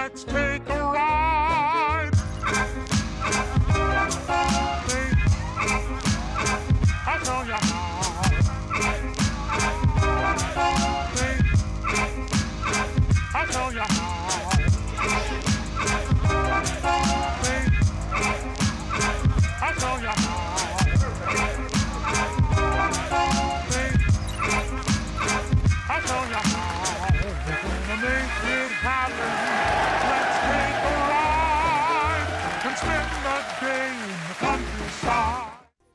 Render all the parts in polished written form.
Let's take a ride. I'll show you how. I'll show you how. I'll show you how. I'll show you how. We're gonna make it happen. Let's take a ride and spend the day in the countryside.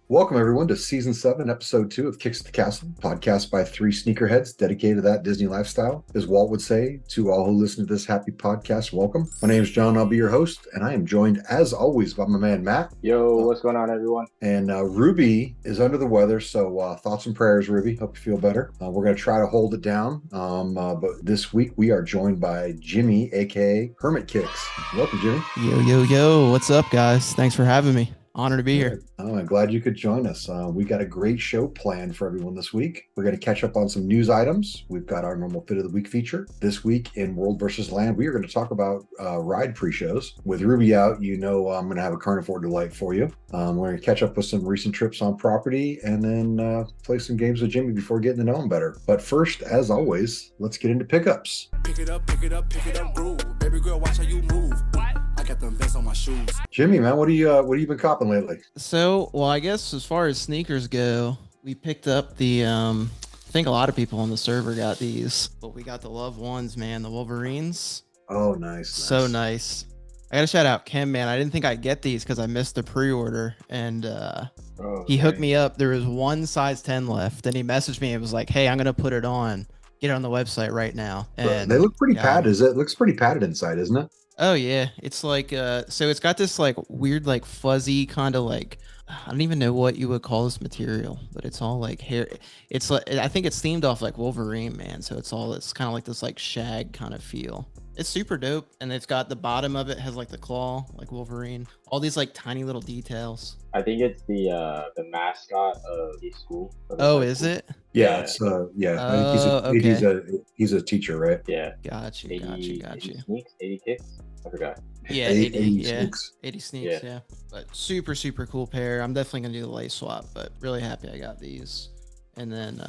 Welcome, everyone, to Season 7, Episode 2 of Kicks at the Castle, podcast by three sneakerheads dedicated to that Disney lifestyle. As Walt would say, to all who listen to this happy podcast, welcome. My name is John. I'll be your host, and I am joined, as always, by my man, Matt. Yo, what's going on, everyone? And Ruby is under the weather, so thoughts and prayers, Ruby. Hope you feel better. We're going to try to hold it down, but this week we are joined by Jimmy, a.k.a. Hermit Kicks. Welcome, Jimmy. Yo, what's up, guys? Thanks for having me. Honor to be here. Oh, I'm glad you could join us. We got a great show planned for everyone this week. We're going to catch up on some news items. We've got our normal Fit of the Week feature. This week in World vs. Land, we are going to talk about ride pre-shows. With Ruby out, you know I'm going to have a carnivore delight for you. We're going to catch up with some recent trips on property and then play some games with Jimmy before getting to know him better. But first, as always, let's get into pickups. Pick it up, groove. Baby girl, watch how you move. I got them vents on my shoes. Jimmy, man, what have you been copping lately? So, well, I guess as far as sneakers go, we picked up the, I think a lot of people on the server got these, but we got the Love Ones, man, the Wolverines. Oh, nice. So nice. I got to shout out Kim, man. I didn't think I'd get these because I missed the pre-order, and he hooked me up. There was one size 10 left, and he messaged me. It was like, hey, I'm going to put it on. Get it on the website right now. And they look pretty padded. It looks pretty padded inside, isn't it? Oh yeah, it's like so it's got this like weird like fuzzy kind of like, I don't even know what you would call this material, but it's all like hair. It's like, I think it's themed off like Wolverine, man. So it's kind of like this like shag kind of feel. It's super dope, and it's got the bottom of it has like the claw like Wolverine. All these like tiny little details. I think it's the mascot of the school. Oh, is it? Yeah, it's I think he's a teacher, right? Yeah. Got you. 80 sneaks, 80 kicks. I forgot. Yeah, 80 sneaks. 80 sneaks, yeah. But super cool pair. I'm definitely gonna do the lace swap, but really happy I got these. And then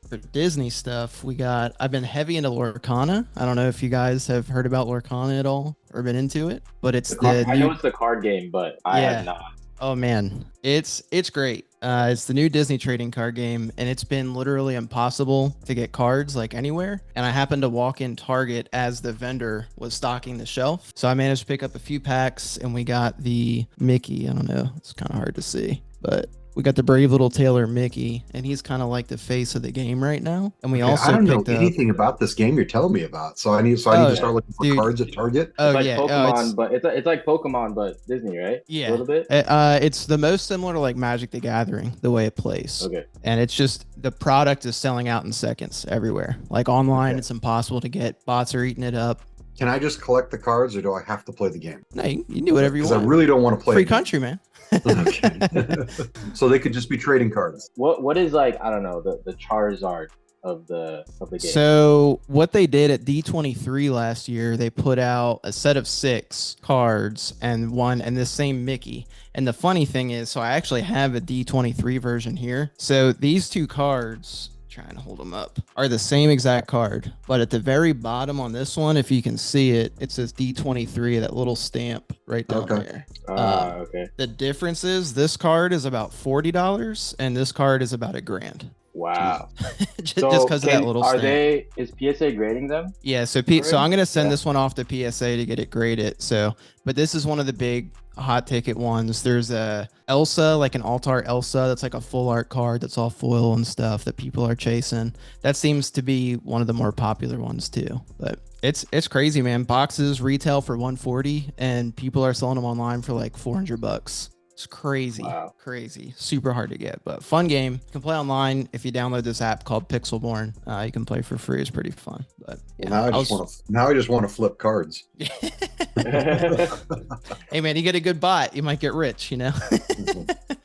for Disney stuff, I've been heavy into Lorcana. I don't know if you guys have heard about Lorcana at all or been into it, but it's I know it's the card game, but I have not. Oh man, it's great. It's the new Disney trading card game, and it's been literally impossible to get cards like anywhere. And I happened to walk in Target as the vendor was stocking the shelf. So I managed to pick up a few packs, and we got the Mickey. I don't know, it's kind of hard to see, but we got the brave little tailor Mickey, and he's kind of like the face of the game right now. And we also I don't know picked up anything about this game you're telling me about, so I need to start looking for cards at Target. Oh, it's like yeah, Pokemon, but it's like Pokemon, but Disney, right? Yeah, a little bit. It's the most similar to like Magic the Gathering, the way it plays. Okay. And it's just the product is selling out in seconds everywhere. Like online, It's impossible to get. Bots are eating it up. Can I just collect the cards, or do I have to play the game? No, you can do whatever you want. Because I really don't want to play. Free country, man. Okay. So they could just be trading cards. What is like, I don't know, the Charizard of the game? So what they did at D23 last year, they put out a set of 6 cards and this same Mickey. And the funny thing is, so I actually have a D23 version here. So these 2 cards, trying to hold them up, are the same exact card, but at the very bottom on this one, if you can see it, it says D23, that little stamp right down there. Okay. The difference is this card is about $40 and this card is about $1,000. Wow. just because of that little stamp. Is PSA grading them? Yeah, so I'm gonna send this one off to PSA to get it graded. So, but this is one of the big hot ticket ones. There's a Elsa, like an alt-art Elsa, that's like a full art card that's all foil and stuff that people are chasing. That seems to be one of the more popular ones too. But it's crazy, man. Boxes retail for $140 and people are selling them online for like $400. It's crazy. Wow. Crazy. Super hard to get, but fun game. You can play online if you download this app called Pixelborn. You can play for free. It's pretty fun. But yeah, now I just want to flip cards. Hey man, you get a good bot, you might get rich, you know.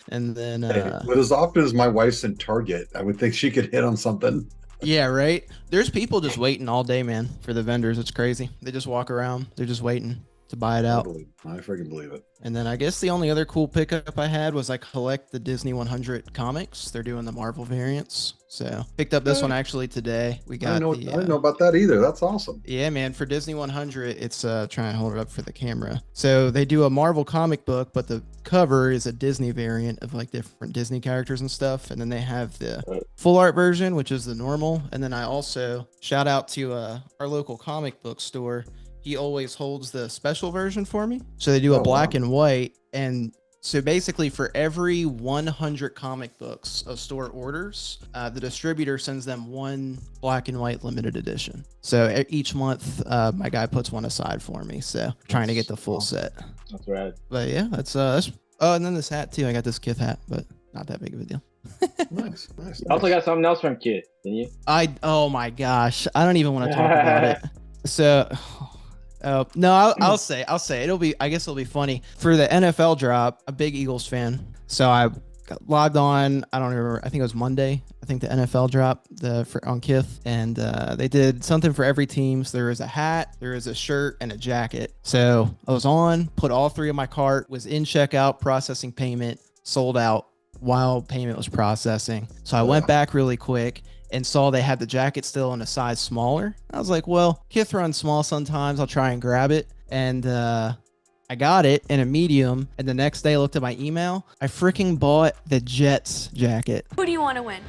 And then but as often as my wife's in Target, I would think she could hit on something. Yeah, right. There's people just waiting all day, man, for the vendors. It's crazy. They just walk around. They're just waiting to buy it out. I freaking believe it. And then I guess the only other cool pickup I had was I collect the Disney 100 comics. They're doing the Marvel variants. So picked up this one actually today. We got I didn't know about that either. That's awesome. Yeah, man. For Disney 100, it's trying to hold it up for the camera. So they do a Marvel comic book, but the cover is a Disney variant of like different Disney characters and stuff. And then they have the full art version, which is the normal. And then I also shout out to our local comic book store. He always holds the special version for me. So they do a black and white. And so basically for every 100 comic books a store orders, the distributor sends them one black and white limited edition. So each month, my guy puts one aside for me. So trying to get the full set. That's right. But yeah, that's oh, and then this hat too. I got this Kith hat, but not that big of a deal. Nice. I also got something else from Kith, didn't you? Oh my gosh. I don't even want to talk about it. So no, I'll say I guess it'll be funny for the NFL drop. A big Eagles fan, so I got logged on. I don't remember. I think it was Monday. I think the NFL drop on Kith, and they did something for every team. So there was a hat, there was a shirt, and a jacket. So I was on, put all three in my cart, was in checkout, processing payment, sold out while payment was processing. So I went back really quick and saw they had the jacket still in a size smaller. I was like, well, Kith runs small sometimes. I'll try and grab it. And I got it in a medium. And the next day I looked at my email. I freaking bought the Jets jacket. Who do you want to win?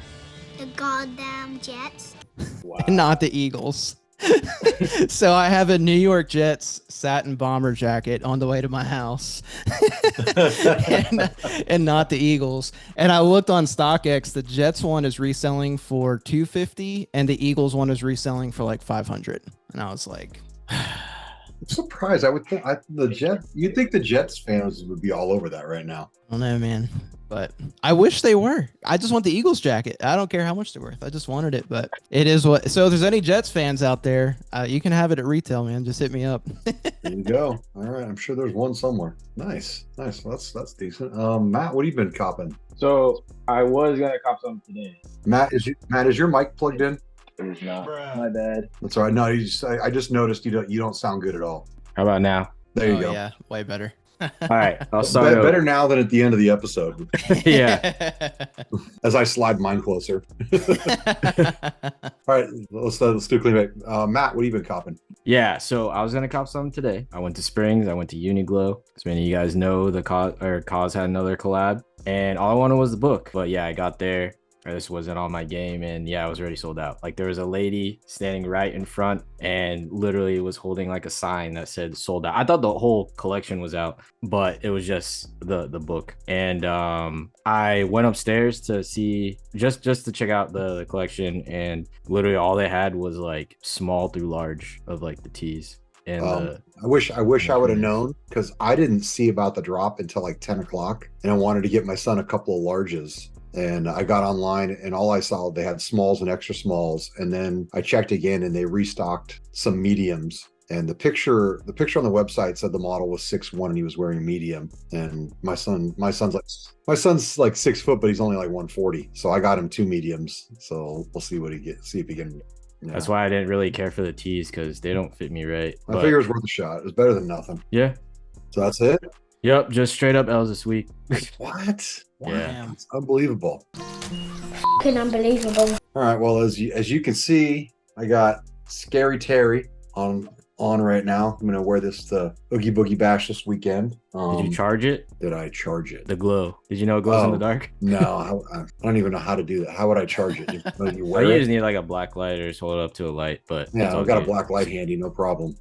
The goddamn Jets. Wow. And not the Eagles. So I have a New York Jets satin bomber jacket on the way to my house. and not the Eagles. And I looked on StockX, the Jets one is reselling for $250 and the Eagles one is reselling for like $500. And I was like, I'm surprised. I would think you'd think the Jets fans would be all over that right now. I don't know, man. But I wish they were. I just want the Eagles jacket. I don't care how much they're worth. I just wanted it, but it is what. So if there's any Jets fans out there, you can have it at retail, man. Just hit me up. There you go. All right. I'm sure there's one somewhere. Nice. Well, that's decent. Matt, what have you been copping? So I was gonna cop something today. Matt, is your mic plugged in? It is not. My bad. That's all right. No, I just noticed you don't sound good at all. How about now? There you go. Yeah, way better. All right, I'll start over. Better now than at the end of the episode. Yeah. As I slide mine closer. All right, let's do clean back. Matt, what have you been copping? Yeah, so I was gonna cop something today. I went to Springs. I went to Uniglow. As many of you guys know, the Cause had another collab, and all I wanted was the book. But yeah, I got there. This wasn't on my game, and yeah, I was already sold out. Like there was a lady standing right in front and literally was holding like a sign that said sold out. I thought the whole collection was out, but it was just the book. And I went upstairs to see just to check out the collection, and literally all they had was like small through large of like the tees. And I wish I would have known, because I didn't see about the drop until like 10 o'clock, and I wanted to get my son a couple of larges. And I got online, and all I saw, they had smalls and extra smalls. And then I checked again, and they restocked some mediums. And the picture on the website said the model was 6'1", and he was wearing medium. And my son's like 6 foot, but he's only like 140. So I got him 2 mediums. So we'll see what he gets. See if he can. Yeah. That's why I didn't really care for the tees, because they don't fit me right. I figure it was worth a shot. It was better than nothing. Yeah. So that's it. Yep, just straight up L's this week. What? Wow, Yeah. it's unbelievable. Fucking unbelievable. All right. Well, as you can see, I got Scary Terry on right now. I'm gonna wear this to Oogie Boogie Bash this weekend. Did you charge it? Did I charge it? The glow. Did you know it glows in the dark? No, I don't even know how to do that. How would I charge it? You I wear it? just need like a black light or just hold it up to a light, but Yeah, it's I've got a okay. black light handy, no problem.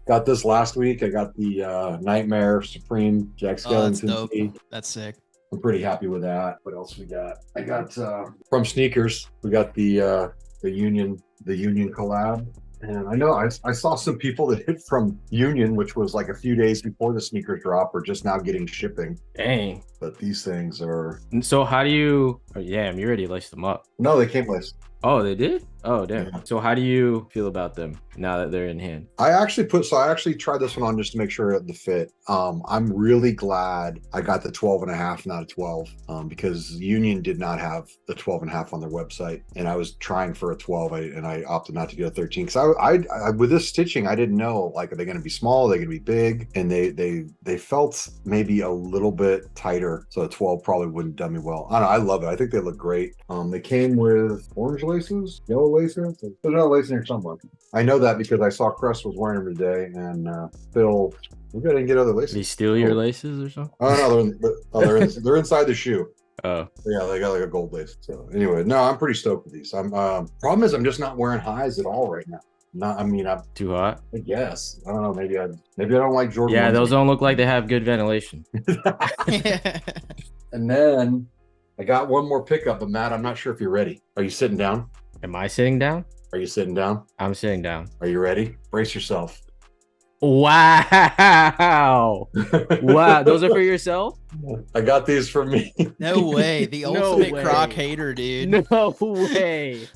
Got this last week. I got the Nightmare Supreme Jack Oh, that's Skellington dope. tee. That's sick. I'm pretty happy with that. What else we got? I got from Sneakers. We got the Union collab. And I know I saw some people that hit from Union, which was like a few days before the sneakers drop, or just now getting shipping. Dang. But these things are So how do you? Oh, damn, you already laced them up. no, they came laced. Oh, they did? Oh, damn. Yeah. So how do you feel about them now that they're in hand? I actually tried this one on just to make sure it the fit. I'm really glad I got the 12 and a half, not a 12, because Union did not have the 12 and a half on their website. And I was trying for a 12 and I opted not to get a 13. Cause I with this stitching, I didn't know, like, are they going to be small? Are they going to be big? And they felt maybe a little bit tighter. So a 12 probably wouldn't do me well. I don't know. I love it. I think they look great. They came with orange laces, yellow laces. There's no lace in here somewhere. I know that because I saw Crest was wearing them today, and Phil, we gotta get other laces. Did he steal your laces or something? Oh no, they're inside the shoe. Oh, Yeah, they got like a gold lace. So anyway, no, I'm pretty stoked with these. I'm problem is I'm just not wearing highs at all right now. I'm too hot? I guess. I don't know, maybe I don't like Jordan. Yeah, ones. those don't look like they have good ventilation. And then I got one more pickup, but Matt, I'm not sure if you're ready. Are you sitting down? Am I sitting down? Are you sitting down? I'm sitting down. Are you ready? Brace yourself. Wow. Wow. Those are for yourself? I got these for me. No way. The No ultimate way. croc hater, dude. No way.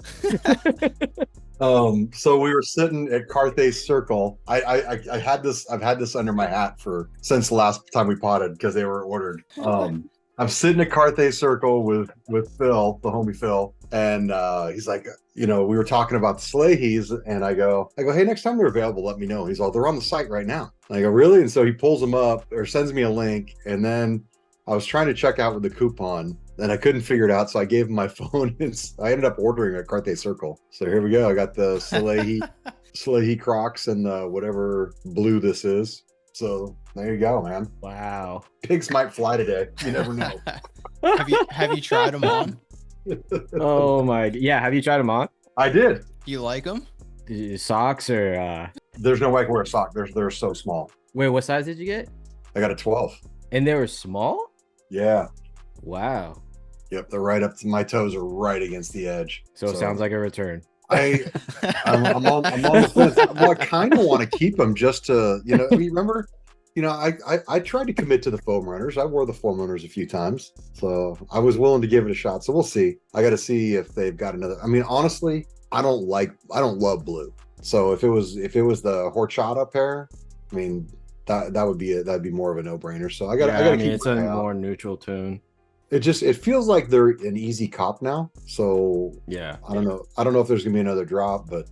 So we were sitting at Carthay Circle. I had this. I've had this under my hat since the last time we potted because they were ordered. I'm sitting at Carthay Circle with Phil, the homie Phil, and he's like, we were talking about the Slahys, and I go, hey, next time they're available, let me know. He's all, they're on the site right now. And I go, really? And so he pulls them up or sends me a link, and then I was trying to check out with the coupon, and I couldn't figure it out, so I gave him my phone, and I ended up ordering at Carthay Circle. So here we go. I got the Slahy Crocs and the whatever blue this is. So there you go, man. Wow. Pigs might fly today. You never know. Have you tried them on? Oh my. Yeah. Have you tried them on? I did. You like them? Socks or There's no way I can wear a sock. They're so small. wait, what size did you get? I got a 12. And they were small? Yeah. Wow. Yep. They're right up to my toes are right against the edge. So it sounds like a return. I'm on the fence. Well, I kind of want to keep them just to, remember, I tried to commit to the foam runners. I wore the foam runners a few times, so I was willing to give it a shot. So we'll see. I got to see if they've got another. I mean, honestly, I don't love blue. So if it was the horchata pair, I mean, that'd be more of a no brainer. So I got to keep. It's a more neutral tone. It feels like they're an easy cop now. So Yeah. I don't know if there's gonna be another drop, but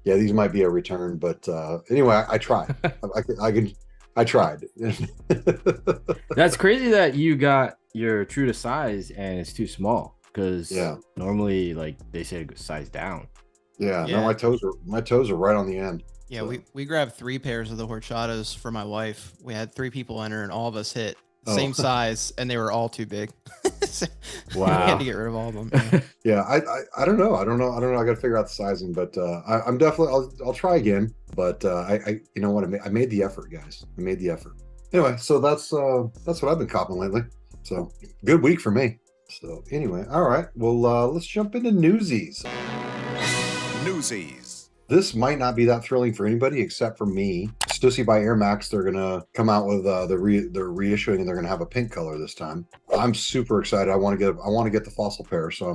yeah, these might be a return. But anyway, I tried. I tried. That's crazy that you got your true to size and it's too small, because normally like they say size down. Yeah, Yeah. no, my toes are right on the end. Yeah, So- we grabbed 3 pairs of the horchatas for my wife. We had 3 people enter, and all of us hit Oh. same size, and they were all too big. So we Wow. had to get rid of all of them. Yeah. Yeah, I don't know. I got to figure out the sizing, but I'm definitely I'll try again. But I you know what, I made the effort, guys. I made the effort. Anyway, so that's what I've been copping lately. So good week for me. So anyway, all right. Well, let's jump into Newsies. Newsies. This might not be that thrilling for anybody except for me. Stussy by Air Max, they're gonna come out with they're reissuing, and they're gonna have a pink color this time. I'm super excited. I want to get the fossil pair, so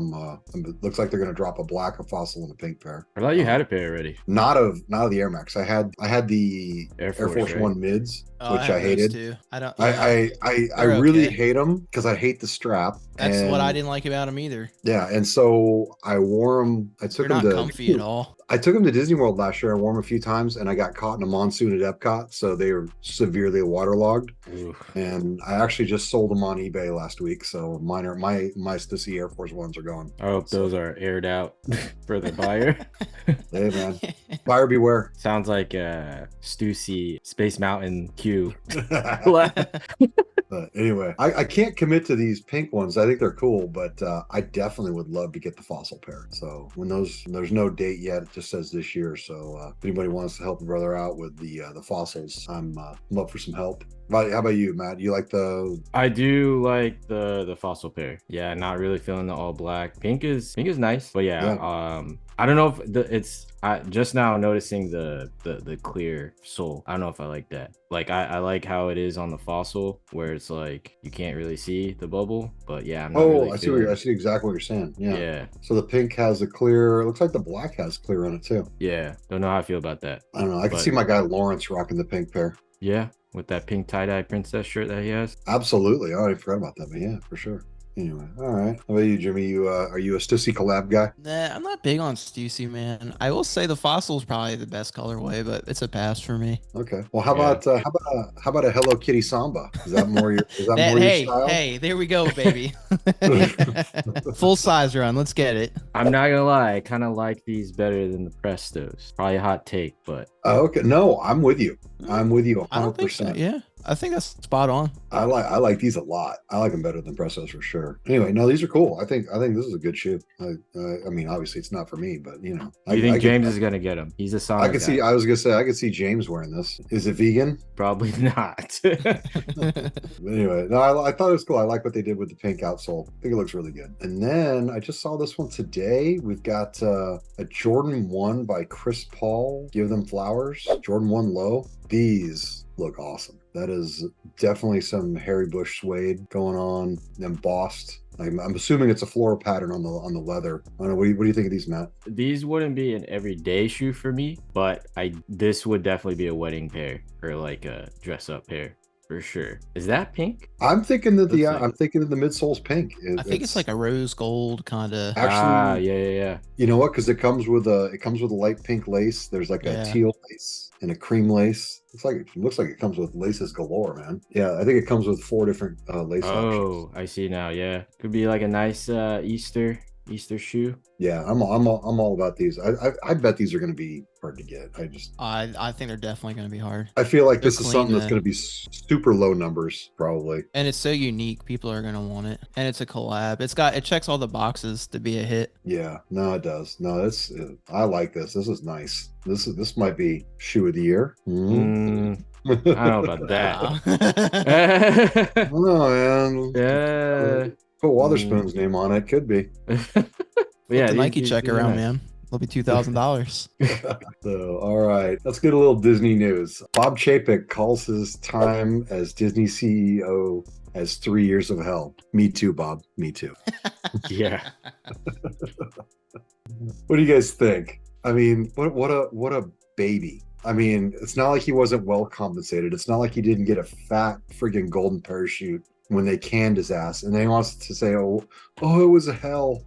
it looks like they're gonna drop a black, a fossil, and a pink pair. I thought you had a pair already. Not of the Air Max. I had the Air Force Force, right? One mids, Oh, which have I those hated. too. I don't. I They're really okay. hate them because I hate the strap. That's what and- I didn't like about them either. Yeah, and so I wore them. I took They're them not to comfy at all. I took them to Disney World last year. I wore them a few times, and I got caught in a monsoon at Epcot, so they were severely waterlogged. Oof. And I actually just sold them on eBay last week, so my Stussy Air Force Ones are gone. I hope those are aired out for the buyer. Hey man, buyer beware. Sounds like Stussy Space Mountain Q. But anyway, I can't commit to these pink ones. I think they're cool, but I definitely would love to get the fossil pair. So there's no date yet. It just says this year. So if anybody wants to help a brother out with the fossils, I'm love for some help. How about you, Matt? You like the? I do like the fossil pair. Yeah, not really feeling the all black. Pink is nice, but yeah. I don't know if it's I just now noticing the clear sole. I don't know if I like that. Like I like how it is on the fossil where it's like you can't really see the bubble, but yeah, I'm not really I see feeling I see exactly what you're saying. Yeah. yeah. So the pink has a clear. It looks like the black has clear on it too. Yeah. Don't know how I feel about that. I don't know. I can But see my guy Lawrence rocking the pink pair. yeah, with that pink tie-dye princess shirt that he has. Absolutely. I already forgot about that, but yeah, for sure. Anyway, all right. How about you, Jimmy? You are you a Stussy collab guy? Nah, I'm not big on Stussy, man. I will say the fossil is probably the best colorway, but it's a pass for me. Okay. Well, how Yeah. about how about a Hello Kitty Samba? Is that more your Hey, style? hey, there we go, baby. Full size run. Let's get it. I'm not gonna lie, I kind of like these better than the Prestos. Probably a hot take, but Okay. No, I'm with you. I'm with you I don't think so. 100%. Yeah, I think that's spot on. I like these a lot. I like them better than Pressos for sure. Anyway, no, these are cool. I think this is a good shoe. I mean, obviously it's not for me, but you know, you think I James is gonna get him? He's a Sonic I could guy. see. I was gonna say I could see James wearing this. Is it vegan? Probably not. Anyway, no, I thought it was cool. I like what they did with the pink outsole. I think it looks really good. And then I just saw this one today. We've got a Jordan 1 by Chris Paul. Give them flowers. Jordan 1 low. These look awesome. That is definitely some Harry Bush suede going on, embossed. I'm assuming it's a floral pattern on the leather. I don't know. What do you think of these, Matt? These wouldn't be an everyday shoe for me, but this would definitely be a wedding pair or like a dress up pair for sure. Is that pink? I'm thinking that Looks like I'm thinking that the midsole's pink. I think it's like a rose gold kind of. Actually, Yeah. you know what? Because it comes with a light pink lace. There's like a Yeah. teal lace and a cream lace. Looks like it comes with laces galore, man. Yeah, I think it comes with 4 different lace options. Oh, I see now. Yeah, could be like a nice Easter shoe. Yeah, I'm all about these. I bet these are going to be hard to get. I think they're definitely going to be hard. I feel like They're this is something clean, that's going to be super low numbers probably. And it's so unique. People are going to want it. And it's a collab. It checks all the boxes to be a hit. Yeah, no, it does. No, I like this. This is nice. This might be shoe of the year. I don't know about that. Wow. Oh man. Yeah. Put Wotherspoon's name on it. Could be. Yeah, the Nike these check are around, nice. man. It'll be $2,000. So, all right, let's get a little Disney news. Bob Chapek calls his time as Disney CEO as 3 years of hell. Me too, Bob. Me too. Yeah. What do you guys think? I mean, what a baby. I mean, it's not like he wasn't well compensated. It's not like he didn't get a fat friggin' golden parachute when they canned his ass. And then he wants to say, oh, it was a hell.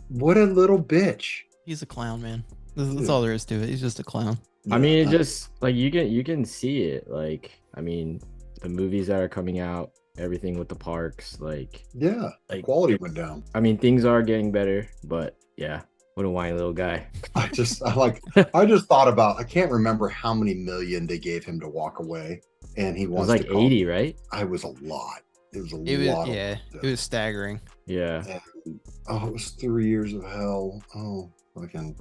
What a little bitch. He's a clown, man. That's all there is to it. He's just a clown. I mean, it just like you can see it. Like, I mean, the movies that are coming out, everything with the parks, like the quality went down. I mean, things are getting better, but yeah, what a whiny little guy. I just thought about, I can't remember how many million they gave him to walk away, and he It was wants like 80, right? I was a lot. It was a It was, lot. yeah, it was staggering. Yeah. And, it was 3 years of hell. Oh, I can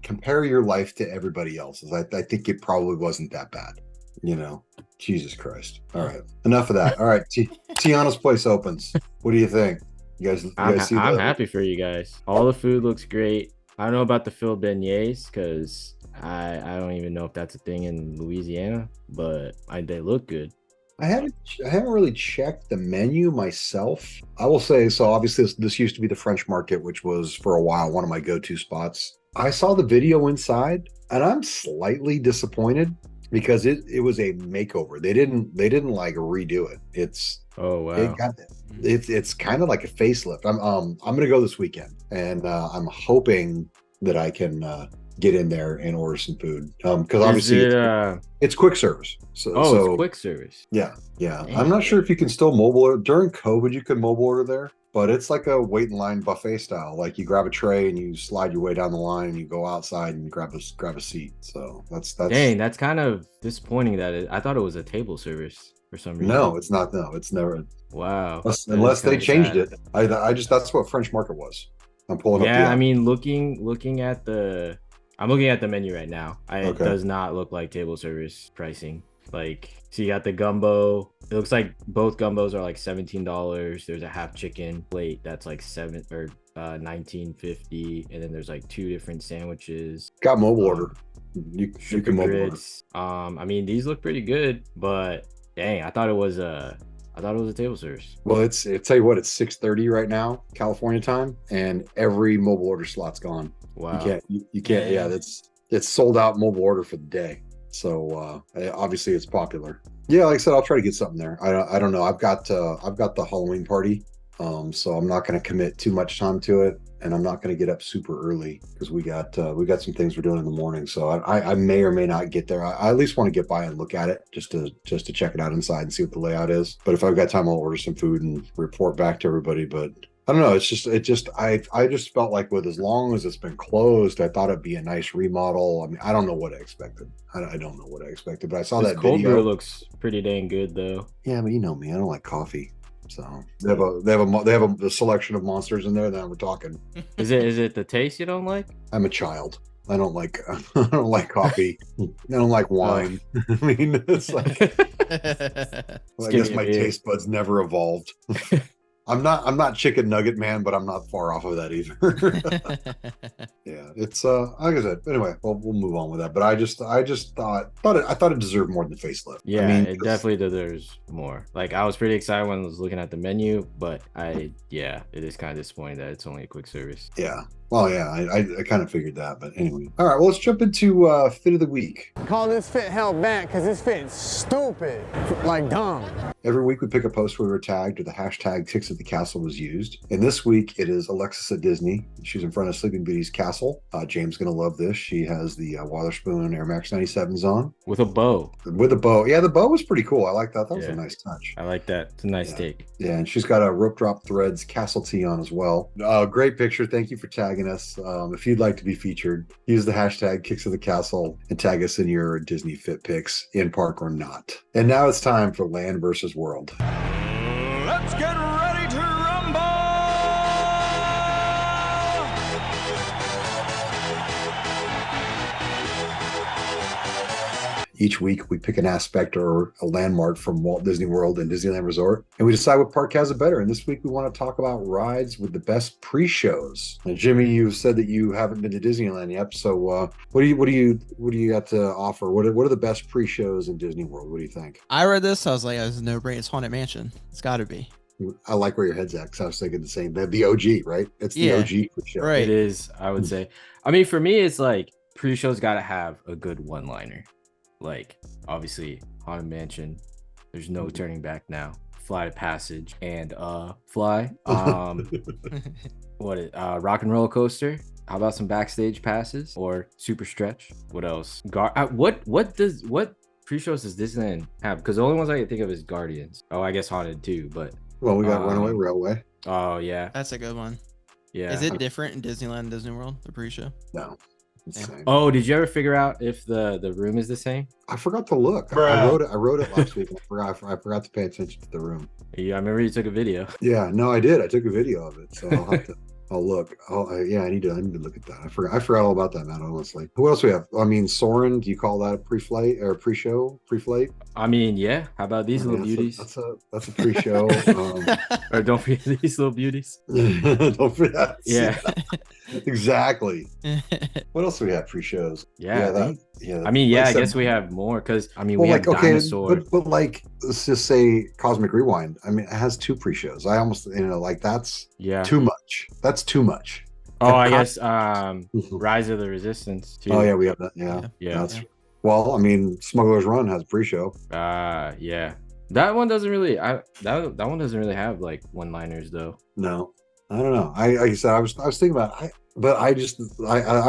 compare your life to everybody else's. I think it probably wasn't that bad. You know, Jesus Christ. All right, enough of that. All right, Tiana's Place opens. What do you think? You guys see I'm that? happy for you guys. All the food looks great. I don't know about the filled beignets because I don't even know if that's a thing in Louisiana, but they look good. I haven't really checked the menu myself. I will say, so obviously this used to be the French Market, which was for a while one of my go-to spots. I saw the video inside, and I'm slightly disappointed because it was a makeover. They didn't like redo it. It's wow. It's kind of like a facelift. I'm gonna go this weekend, and I'm hoping that I can get in there and order some food because obviously it's quick service. So it's quick service. Yeah. I'm not sure if you can still mobile order. During COVID, you could mobile order there, but it's like a wait in line buffet style. Like you grab a tray and you slide your way down the line and you go outside and grab a seat. So that's Dang, that's kind of disappointing. I thought it was a table service for some reason. No, it's not. No, it's never. Wow. Unless they changed it. I just that's what French Market was. I'm pulling up. Yeah, I mean, looking at the. I'm looking at the menu right now. It does not look like table service pricing. Like, so you got the gumbo. It looks like both gumbos are like $17. There's a half chicken plate that's like 19.50, and then there's like 2 different sandwiches. Got mobile order. You Shrimp can and mobile order. grits. I mean, these look pretty good, but dang, I thought it was a table service. Well, tell you what, it's 6:30 right now, California time, and every mobile order slot's gone. Wow. You can't. Yeah, it's sold out mobile order for the day. So obviously it's popular. Yeah, like I said, I'll try to get something there. I don't know. I've got the Halloween party, so I'm not going to commit too much time to it, and I'm not going to get up super early because we got some things we're doing in the morning. So I may or may not get there. I at least want to get by and look at it just to check it out inside and see what the layout is. But if I've got time, I'll order some food and report back to everybody. But I don't know. I just felt like with as long as it's been closed, I thought it'd be a nice remodel. I mean, I don't know what I expected. I don't know what I expected, but I saw This that cold video. brew looks pretty dang good though. Yeah, but you know me, I don't like coffee. So they have a selection of monsters in there. Now we're talking. Is it the taste you don't like? I'm a child. I don't like coffee. I don't like wine. I mean, it's like I guess my taste buds never evolved. I'm not chicken nugget man, but I'm not far off of that either. Yeah, it's like I said. Anyway, we'll move on with that. But I just thought it deserved more than the facelift. Yeah, I mean, it definitely deserves more. Like, I was pretty excited when I was looking at the menu, but it is kind of disappointing that it's only a quick service. Yeah. Well, yeah, I kind of figured that, but anyway. All right, well, let's jump into fit of the week. Call this fit hell back because this fit's stupid, like dumb. Every week we pick a post where we were tagged or the hashtag Ticks at the Castle was used. And this week it is Alexis at Disney. She's in front of Sleeping Beauty's castle. James going to love this. She has the Waterspoon Air Max 97s on. With a bow. With a bow. Yeah, the bow was pretty cool. I like that. That was a nice touch. I like that. It's a nice take. Yeah, and she's got a Rope Drop Threads Castle tee on as well. Great picture. Thank you for tagging us. If you'd like to be featured, use the hashtag Kicks of the Castle and tag us in your Disney Fit pics, in park or not. And now it's time for Land versus World. Let's get ready to rumble! Each week, we pick an aspect or a landmark from Walt Disney World and Disneyland Resort, and we decide what park has it better. And this week, we want to talk about rides with the best pre-shows. And Jimmy, you said that you haven't been to Disneyland yet, so what do you got to offer? What are the best pre-shows in Disney World? What do you think? I read this. I was like, it's a no-brainer. It's Haunted Mansion. It's got to be. I like where your head's at because I was thinking the same. The OG, right? It's the OG pre-show. Right. It is, I would say. I mean, for me, it's like pre-shows got to have a good one-liner. Like, obviously, Haunted Mansion, there's no turning back now. Flight of Passage and Fly. Rock and Roller Coaster. How about some backstage passes or Super Stretch? What else? What pre-shows does Disneyland have? Because the only ones I can think of is Guardians. Oh, I guess Haunted too, but Well, we got Runaway Railway. oh yeah. That's a good one. Yeah. Is it different in Disneyland and Disney World, the pre-show? No. It's the same. Oh, did you ever figure out if the room is the same? I forgot to look. I wrote it last week and I forgot to pay attention to the room. Yeah, I remember you took a video. Yeah, no, I did. I took a video of it, so I'll look. Yeah, I need to look at that. I forgot all about that, man. Honestly, who else we have? I mean, Soarin'. Do you call that a pre-flight or pre-show? Pre-flight? I mean, yeah. How about these little beauties? That's a pre-show. Or don't forget these little beauties. Don't forget. Yeah. Exactly. What else do we have pre-shows? Yeah. Yeah. I mean, like I guess we have more because I mean we have Dinosaur. But like, let's just say Cosmic Rewind. I mean, it has 2 pre-shows. I almost like that's too much. That's too much. Oh, I guess Rise of the Resistance too. Oh yeah, we have that. Yeah. Well, I mean, Smuggler's Run has a pre-show. Yeah. That one doesn't really. That one doesn't really have like one-liners though. No, I don't know. Like I said, I was thinking about it, but I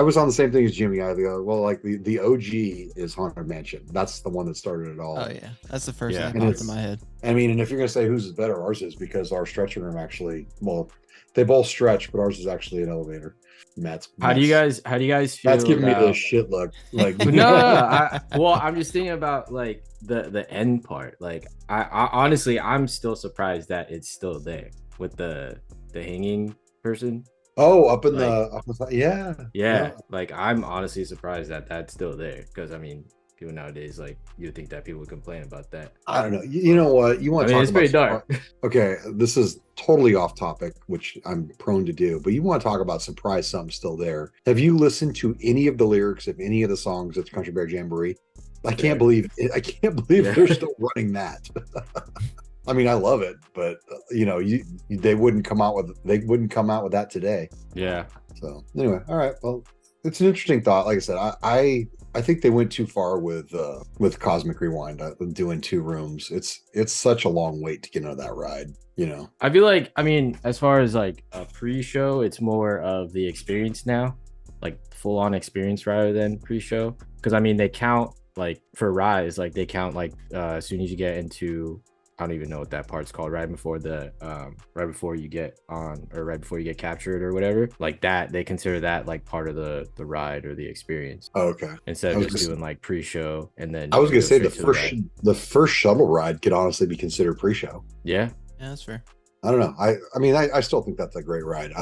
was on the same thing as Jimmy. I go, well, like the OG is Haunted Mansion. That's the one that started it all. Oh yeah, that's the first thing that And popped in my head. I mean, and if you're gonna say whose is better, ours is, because our stretching room actually, well, they both stretch, but ours is actually an elevator. How do you guys feel? That's giving me the shit look. Like no. Well, I'm just thinking about like the end part. Like I honestly, I'm still surprised that it's still there with the hanging person. Oh, up in the yeah. Like I'm honestly surprised that that's still there because I mean, people nowadays, like you would think that people would complain about that. I don't know. You know what? You want I to mean, talk it's about pretty dark. Okay, this is totally off topic, which I'm prone to do, but you want to talk about surprise something still there. Have you listened to any of the lyrics of any of the songs at the Country Bear Jamboree? I can't believe Yeah. they're still running that. I mean, I love it, but they wouldn't come out with that today. Yeah. So anyway, all right. Well, it's an interesting thought. Like I said, I think they went too far with Cosmic Rewind, doing 2 rooms. It's such a long wait to get into that ride. I feel like, I mean, as far as like a pre-show, it's more of the experience now, like full-on experience rather than pre-show. Because I mean, they count like for Rise, like they count like as soon as you get into, I don't even know what that part's called, right before you get on, or right before you get captured or whatever, like that, they consider that like part of the ride or the experience. Oh, okay. Instead of just doing like pre-show and then I was gonna say the first shuttle ride could honestly be considered pre-show. Yeah, that's fair. I don't know. I mean, I still think that's a great ride.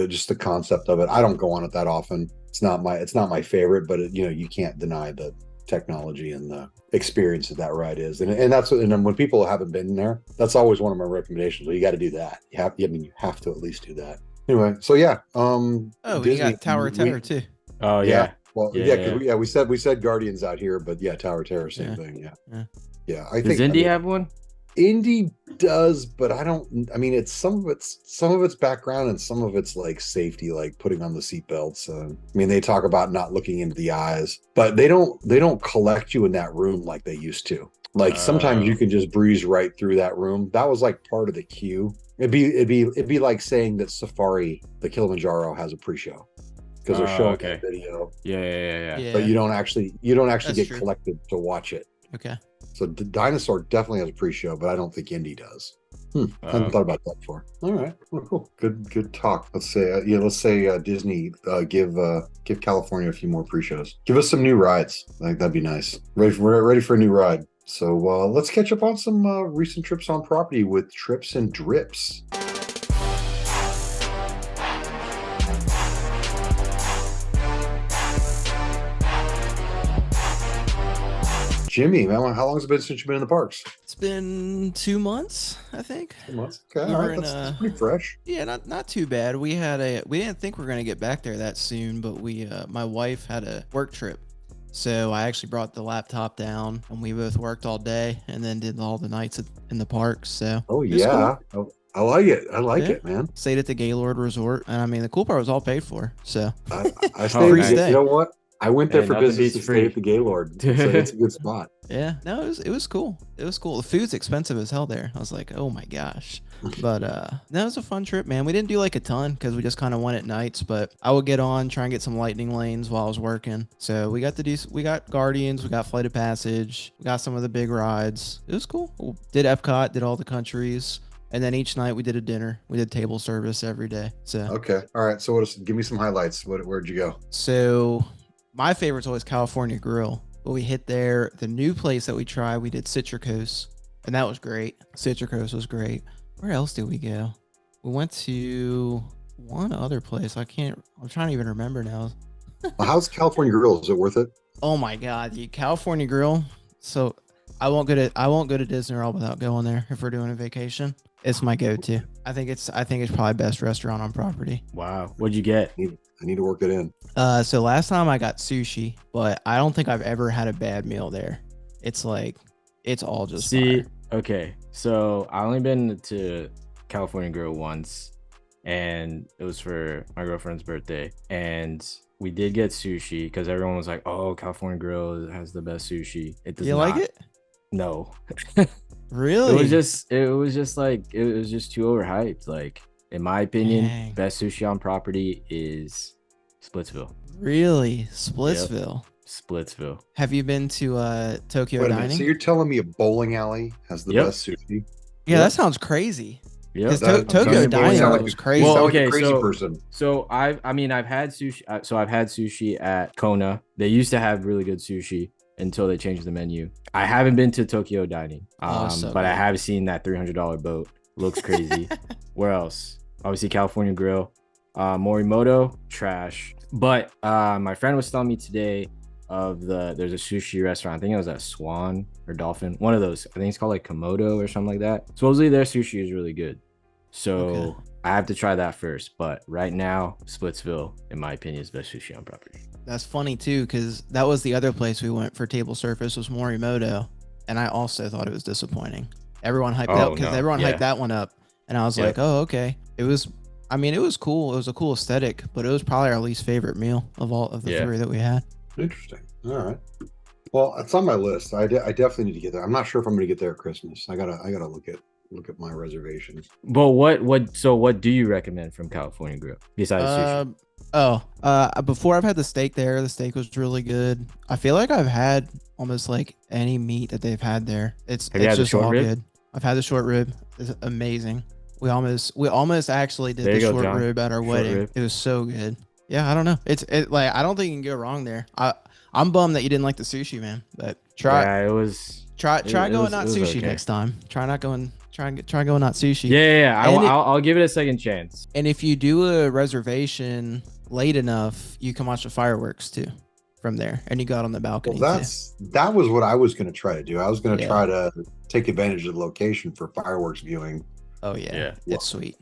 Just the concept of it. I don't go on it that often. It's not my favorite, but you can't deny the technology and the experience that ride is, and that's and when people haven't been there, that's always one of my recommendations. Well, you got to do that. You have to at least do that. Anyway, so yeah. Disney, you got Tower of Terror too. Oh yeah. Well, yeah, because we said Guardians out here, but yeah, Tower of Terror, same thing. Yeah. I think. Does Indy have one? Indy does, but I mean, it's some of its background and some of it's like safety, like putting on the seatbelts. I mean, they talk about not looking into the eyes, but they don't collect you in that room like they used to. Like sometimes you can just breeze right through that room. That was like part of the queue. It'd be like saying that Safari, the Kilimanjaro, has a pre-show because they're showing that video. Yeah. But you don't actually get true. collected to watch it. Okay. So the Dinosaur definitely has a pre-show, but I don't think Indy does. I hadn't thought about that before. All right, well, cool, good talk. Let's say Disney give California a few more pre-shows. Give us some new rides. I think that'd be nice. Ready for a new ride. So let's catch up on some recent trips on property with Trips and Drips. Jimmy, man, how long has it been since you've been in the parks? It's been 2 months, I think. 2 months. Okay, We all were right, in, that's pretty fresh. Yeah, not too bad. We didn't think we were gonna get back there that soon, but my wife had a work trip, so I actually brought the laptop down, and we both worked all day, and then did all the nights in the parks. So Oh it was yeah, cool. I like it. I like Yeah. it, man. Stayed at the Gaylord Resort, and I mean the cool part was all paid for. So I stayed. Free stay. You know what? I went there Hey, for nothing business to beats stay free. at the Gaylord. So it's a good spot. yeah, no, it was cool. It was cool. The food's expensive as hell there. I was like, oh my gosh. But that was a fun trip, man. We didn't do like a ton because we just kind of went at nights. But I would get on, try and get some lightning lanes while I was working. So we got Guardians, we got Flight of Passage, we got some of the big rides. It was cool. Did Epcot, did all the countries. And then each night we did a dinner. We did table service every day. So Okay, all right. So give me some highlights. Where'd you go? So my favorite's always California Grill. But we hit there. The new place that we tried, we did Citricos, and that was great. Citricos was great. Where else did we go? We went to one other place. I'm trying to even remember now. Well, how's California Grill? Is it worth it? Oh my God, the California Grill. So I won't go to Disney World without going there if we're doing a vacation. It's my go-to. I think it's probably best restaurant on property. Wow. What'd you get? I need to work it in. So last time I got sushi, but I don't think I've ever had a bad meal there. It's like, it's all just See, fire. okay. So I only been to California Grill once, and it was for my girlfriend's birthday. And we did get sushi because everyone was like, "Oh, California Grill has the best sushi." It does You not. like it? No. Really? It was just too overhyped. Like, in my opinion, Dang. best sushi on property is Splitsville. Really? Splitsville. Splitsville. Have you been to Tokyo Wait a minute. Dining? So you're telling me a bowling alley has the Yep. best sushi? Yeah, that sounds crazy. Yeah. Because That- Tokyo sounds- Dining sound like was a- crazy. Well, sound like a okay, crazy so- person. So I've had sushi. So I've had sushi at Kona. They used to have really good sushi until they changed the menu. I haven't been to Tokyo Dining, So but I good. have seen that $300 boat. Looks crazy. Where else? Obviously California Grill. Morimoto, trash. But my friend was telling me today of there's a sushi restaurant. I think it was at Swan or Dolphin, one of those. I think it's called like Komodo or something like that. Supposedly their sushi is really good. So Okay. I have to try that first. But right now, Splitsville, in my opinion, is best sushi on property. That's funny too, because that was the other place we went for table service was Morimoto, and I also thought it was disappointing. Everyone hyped Oh, that because no. everyone Yeah. hyped that one up, and I was Yep. like, oh, okay. It was, I mean, it was cool. It was a cool aesthetic, but it was probably our least favorite meal of all of the Yeah. 3 that we had. Interesting. All right. Well, it's on my list. I definitely need to get there. I'm not sure if I'm going to get there at Christmas. I gotta look at my reservations. But what do you recommend from California Grill besides sushi? Before I've had the steak there. The steak was really good. I feel like I've had almost like any meat that they've had there. It's Have you had the just short all rib? good. I've had the short rib. It's amazing. We almost actually did There the you go, short John. rib at our Short wedding. rib. It was so good. Yeah, I don't know. It like I don't think you can go wrong there. I'm bummed that you didn't like the sushi, man. But try Yeah, it was. try it going was- not it was sushi okay. next time. Try going not sushi. Yeah. And I'll give it a second chance. And if you do a reservation late enough, you can watch the fireworks too from there, and you got on the balcony. Well, that was what I was going to try to do. I was going to Yeah. try to take advantage of the location for fireworks viewing. Oh yeah, Yeah. it's sweet.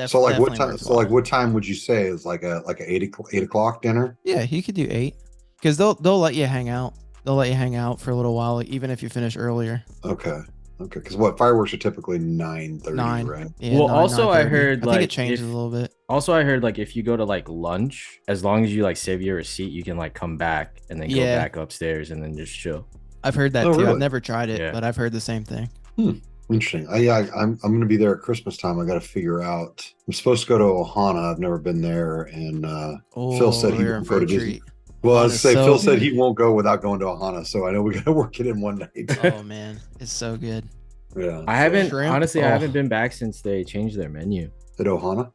So like what Definitely time? So like what time would you say is like a 8 o'clock dinner? Yeah, you could do 8 because they'll let you hang out. They'll let you hang out for a little while, even if you finish earlier. Okay. Because what fireworks are typically 9:30, 9. right? Yeah, Well, 9, also I 9:30. heard, I think like, it changes if- a little bit. Also, I heard like if you go to like lunch, as long as you like save your receipt, you can like come back and then go Yeah. back upstairs and then just chill. I've heard that Oh, too. really? I've never tried it, Yeah. but I've heard the same thing. Interesting. I'm going to be there at Christmas time. I got to figure out. I'm supposed to go to Ohana. I've never been there, and Phil said he you're in won't for go a to Disney. treat. Well, I was Ohana's say so Phil said he good. won't go without going to Ohana, so I know we got to work it in one night. Oh man, it's so good. Yeah. I haven't Shrimp? honestly, I Oh. haven't been back since they changed their menu At Ohana.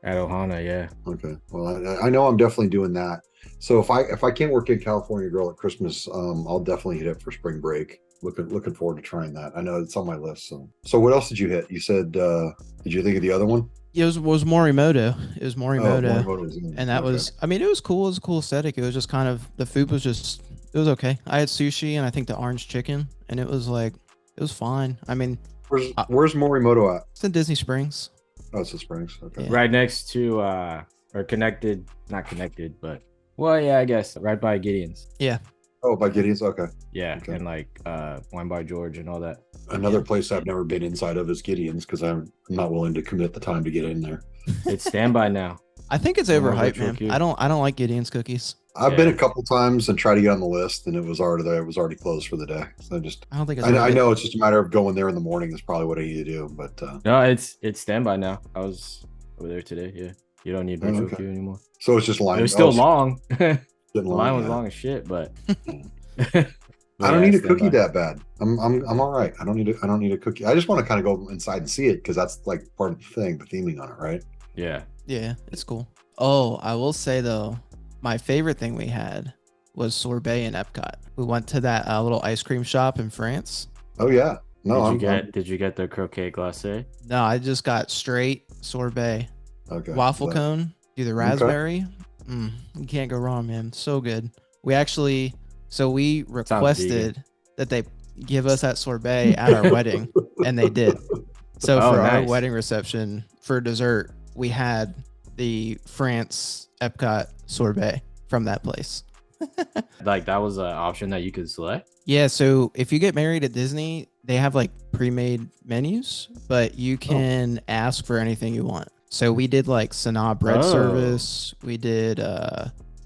at Ohana. Yeah. Okay. Well, I know I'm definitely doing that. So if I can't work in California Grill at Christmas, I'll definitely hit it for spring break. Looking forward to trying that. I know it's on my list. So what else did you hit? You said did you think of the other one? It was Morimoto. It was Oh, Morimoto. Morimoto's in. And that Okay. was, I mean, it was cool. It was a cool aesthetic. It was just kind of, the food was just, it was okay. I had sushi and I think the orange chicken, and it was like, it was fine. I mean, Where's Morimoto at? it's in Disney Springs. Oh, it's the Springs. Okay. Yeah. Right next to or connected, not connected, but well, yeah, I guess right by Gideon's. Oh, by Gideon's. Okay. Yeah, Okay. and like Wine by George and all that. Another Yeah. place I've never been inside of is Gideon's because I'm not willing to commit the time to get in there. It's standby now. I think it's Oh, overhyped, virtual man. queue. I don't like Gideon's cookies. I've been Yeah. a couple times and tried to get on the list, and it was already closed for the day. So I don't think it's I worth it. know it's just a matter of going there in the morning is probably what I need to do. But No, it's standby now. I was over there today. Yeah, you don't need Oh, virtual okay. queue anymore. so it's just line. It was still oh, long. The getting line was yeah. long as shit, but I don't need a cookie standby. that bad. I'm all right. I don't need a cookie. I just want to kind of go inside and see it because that's like part of the thing, the theming on it, right? Yeah. Yeah, it's cool. Oh, I will say though, my favorite thing we had was sorbet in Epcot. We went to that little ice cream shop in France. Oh yeah. No, Did you get the croquet glacé? No, I just got straight sorbet. okay. Waffle But- cone, do the raspberry. You can't go wrong, man. So good. We actually, so we requested that they give us that sorbet at our wedding, and they did. So Oh, for our nice. wedding reception, for dessert, we had the France Epcot sorbet from that place. Like that was an option that you could select. Yeah, so if you get married at Disney, they have like pre-made menus, but you can ask for anything you want. So we did like Sanaa bread Oh. service. We did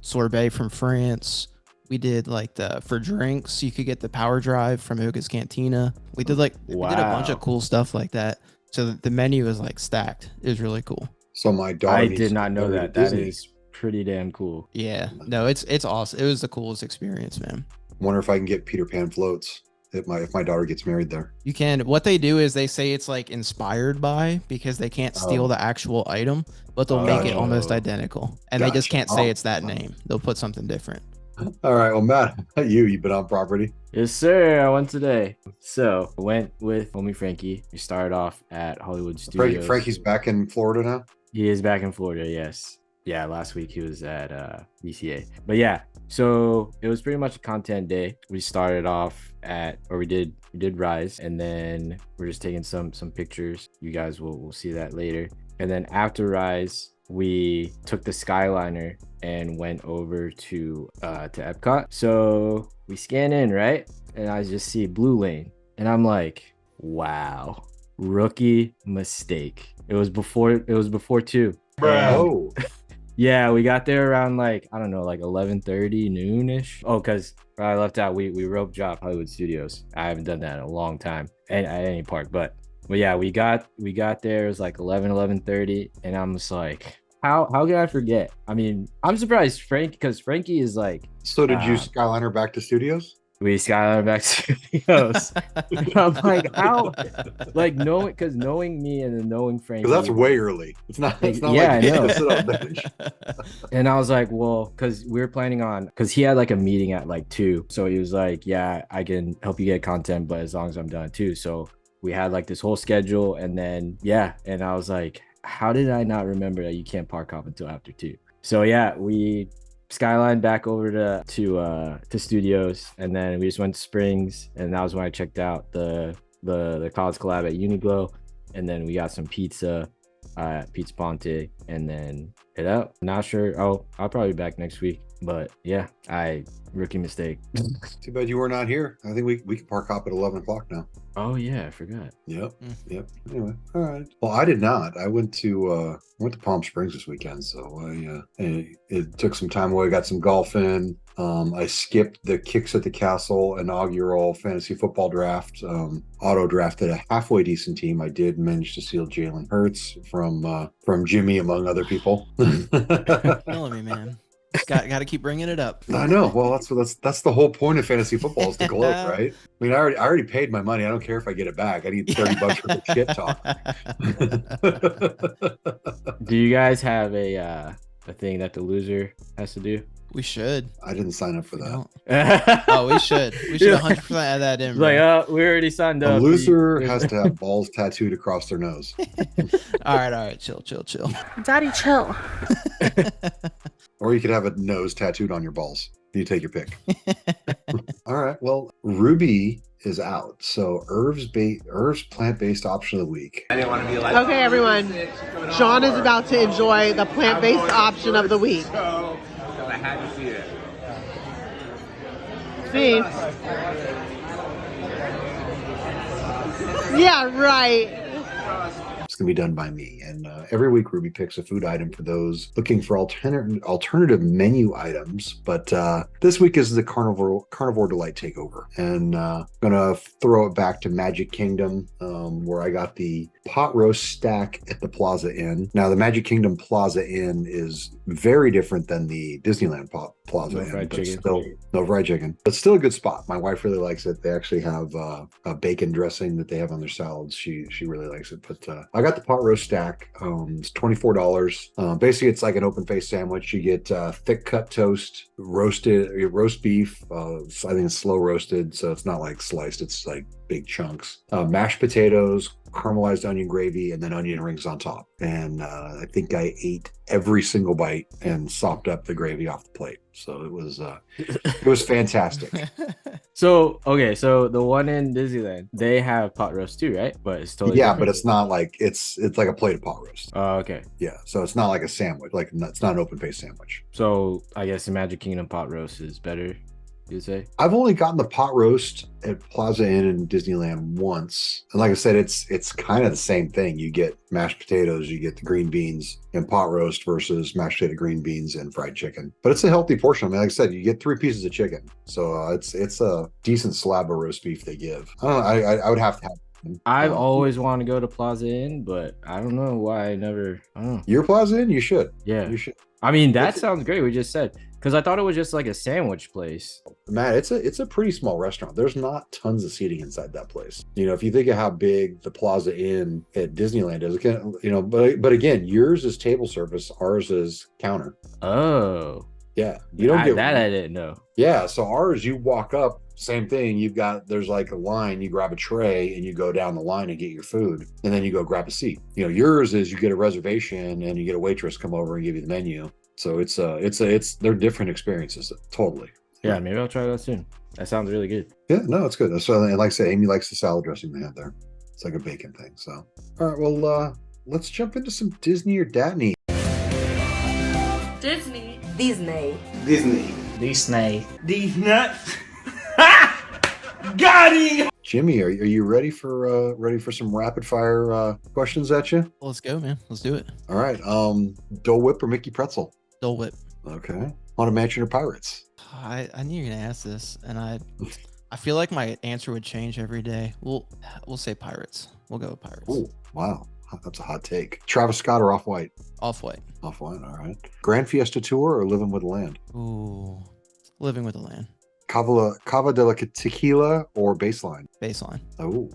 sorbet from France. We did like for drinks, you could get the Power Drive from Hoga's Cantina. We did we did a bunch of Wow. cool stuff like that. So the menu is like stacked. It was really cool. So my daughter. I needs did to not know go to that. That Disney. is pretty damn cool. Yeah, no, it's awesome. It was the coolest experience, man. Wonder if I can get Peter Pan floats if my daughter gets married there. You can. What they do is they say it's like inspired by, because they can't steal Oh. the actual item, but they'll make it Gotcha. almost identical, and they just Gotcha. can't say Oh. it's that name. They'll put something different. All right. Well, Matt, how about you? You've been on property. Yes, sir. I went today. So I went with homie Frankie. We started off at Hollywood Studios. Frankie's back in Florida now. He is back in Florida. Yes. Yeah. Last week he was at DCA. But yeah, So it was pretty much a content day. We started off we did Rise, and then we're just taking some pictures. You guys will see that later. And then after Rise, we took the Skyliner and went over to Epcot. So we scan in, right? And I just see Blue Lane, and I'm like, wow, rookie mistake. It was before 2. Oh, Yeah, we got there around like, I don't know, like 11:30 noonish. Oh, because I left out, we rope dropped Hollywood Studios. I haven't done that in a long time at any park, but yeah, we got there. It was like 11:30, and I'm just like, how can I forget? I mean, I'm surprised because Frankie is like, so did you Skyliner back to studios? we Skyline back to studios. I'm like, how? Like, knowing me and then knowing Frankie. Because that's way early. It's not Yeah, like I know. sit on the bench. And I was like, well, because we were planning on, because he had like a meeting at like 2. So he was like, yeah, I can help you get content, but as long as I'm done too. So we had like this whole schedule, and then and I was like, how did I not remember that you can't park hop until after 2? So yeah, we Skyline back over to studios, and then we just went to Springs, and that was when I checked out the college collab at Uniglow, and then we got some pizza at Pizza Ponte, and then hit out. Not sure. I'll probably be back next week, but yeah, rookie mistake. Too bad you were not here. I think we can park hop at 11 o'clock now. Oh yeah, I forgot. Yep. Anyway, all right. Well, I did not. I went to Palm Springs this weekend, so it took some time away. Got some golf in. I skipped the Kicks at the Castle inaugural fantasy football draft. Auto drafted a halfway decent team. I did manage to steal Jalen Hurts from Jimmy, among other people. Killing me, man. Got to keep bringing it up. I know. Well, that's the whole point of fantasy football is the gloat, right? I mean, I already paid my money. I don't care if I get it back. I need $30 for the shit talk. Do you guys have a thing that the loser has to do? We should. I didn't sign up for that. We should 100% add that in. Like, we already signed up. A loser has to have balls tattooed across their nose. All right. Chill. Daddy, chill. Or you could have a nose tattooed on your balls. You take your pick. All right. Well, Ruby is out. So Irv's plant-based option of the week. Okay, everyone. Sean is about to enjoy the plant-based option of the week. I had to see it. See? Yeah, right. It's going to be done by me. And every week, Ruby picks a food item for those looking for alternative menu items. But this week is the Carnivore Delight Takeover. And I'm going to throw it back to Magic Kingdom, where I got the pot roast stack at the Plaza Inn. Now, the Magic Kingdom Plaza Inn is very different than the Disneyland Plaza Inn. No fried chicken. But still a good spot. My wife really likes it. They actually have a bacon dressing that they have on their salads. She really likes it. But I got the pot roast stack. It's $24. Basically, it's like an open face sandwich. You get thick cut toast, roast beef. I think it's slow roasted, so it's not like sliced. It's like big chunks. Mashed potatoes, caramelized onion gravy, and then onion rings on top. And I think I ate every single bite and sopped up the gravy off the plate. So it was fantastic. So the one in Disneyland, they have pot roast too, right? But it's totally different. But it's not like it's like a plate of pot roast. Oh, okay. Yeah, so it's not like a sandwich. Like it's not an open face sandwich. So I guess the Magic Kingdom pot roast is better, you'd say? I've only gotten the pot roast at Plaza Inn in Disneyland once, and like I said, it's kind of the same thing. You get mashed potatoes, you get the green beans, and pot roast versus mashed potato, green beans, and fried chicken. But it's a healthy portion. I mean, like I said, you get 3 pieces of chicken, so it's a decent slab of roast beef they give. I don't know. I would have to have. I've always wanted to go to Plaza Inn, but I don't know why I don't know. Your Plaza Inn? You should. Yeah. You should. I mean, that sounds great. We just said, because I thought it was just like a sandwich place. Matt, it's a pretty small restaurant. There's not tons of seating inside that place. You know, if you think of how big the Plaza Inn at Disneyland is, but again, yours is table service, ours is counter. Oh. Yeah. You don't get that. I didn't know. Yeah. So ours, you walk up, same thing. There's like a line, you grab a tray and you go down the line and get your food. And then you go grab a seat. You know, yours is you get a reservation and you get a waitress come over and give you the menu. So it's they're different experiences. Totally. Yeah, maybe I'll try that soon. That sounds really good. Yeah, no, it's good. So, and like I say, Amy likes the salad dressing they have there. It's like a bacon thing. So, all right, well, let's jump into some Disney or Datney. Disney. Disney. Disney. Disney. These nuts. Got him. Jimmy, are you ready for some rapid fire questions at you? Let's go, man. Let's do it. All right. Dole Whip or Mickey Pretzel? Dole Whip. Okay. Haunted Mansion or Pirates? I knew you were gonna ask this, and I feel like my answer would change every day. We'll say Pirates. We'll go with Pirates. Oh, wow. That's a hot take. Travis Scott or Off-White? Off-White. Off-White, all right. Grand Fiesta Tour or Living with the Land? Ooh, Living with the Land. Cava de la Tequila or Baseline? Baseline. Oh.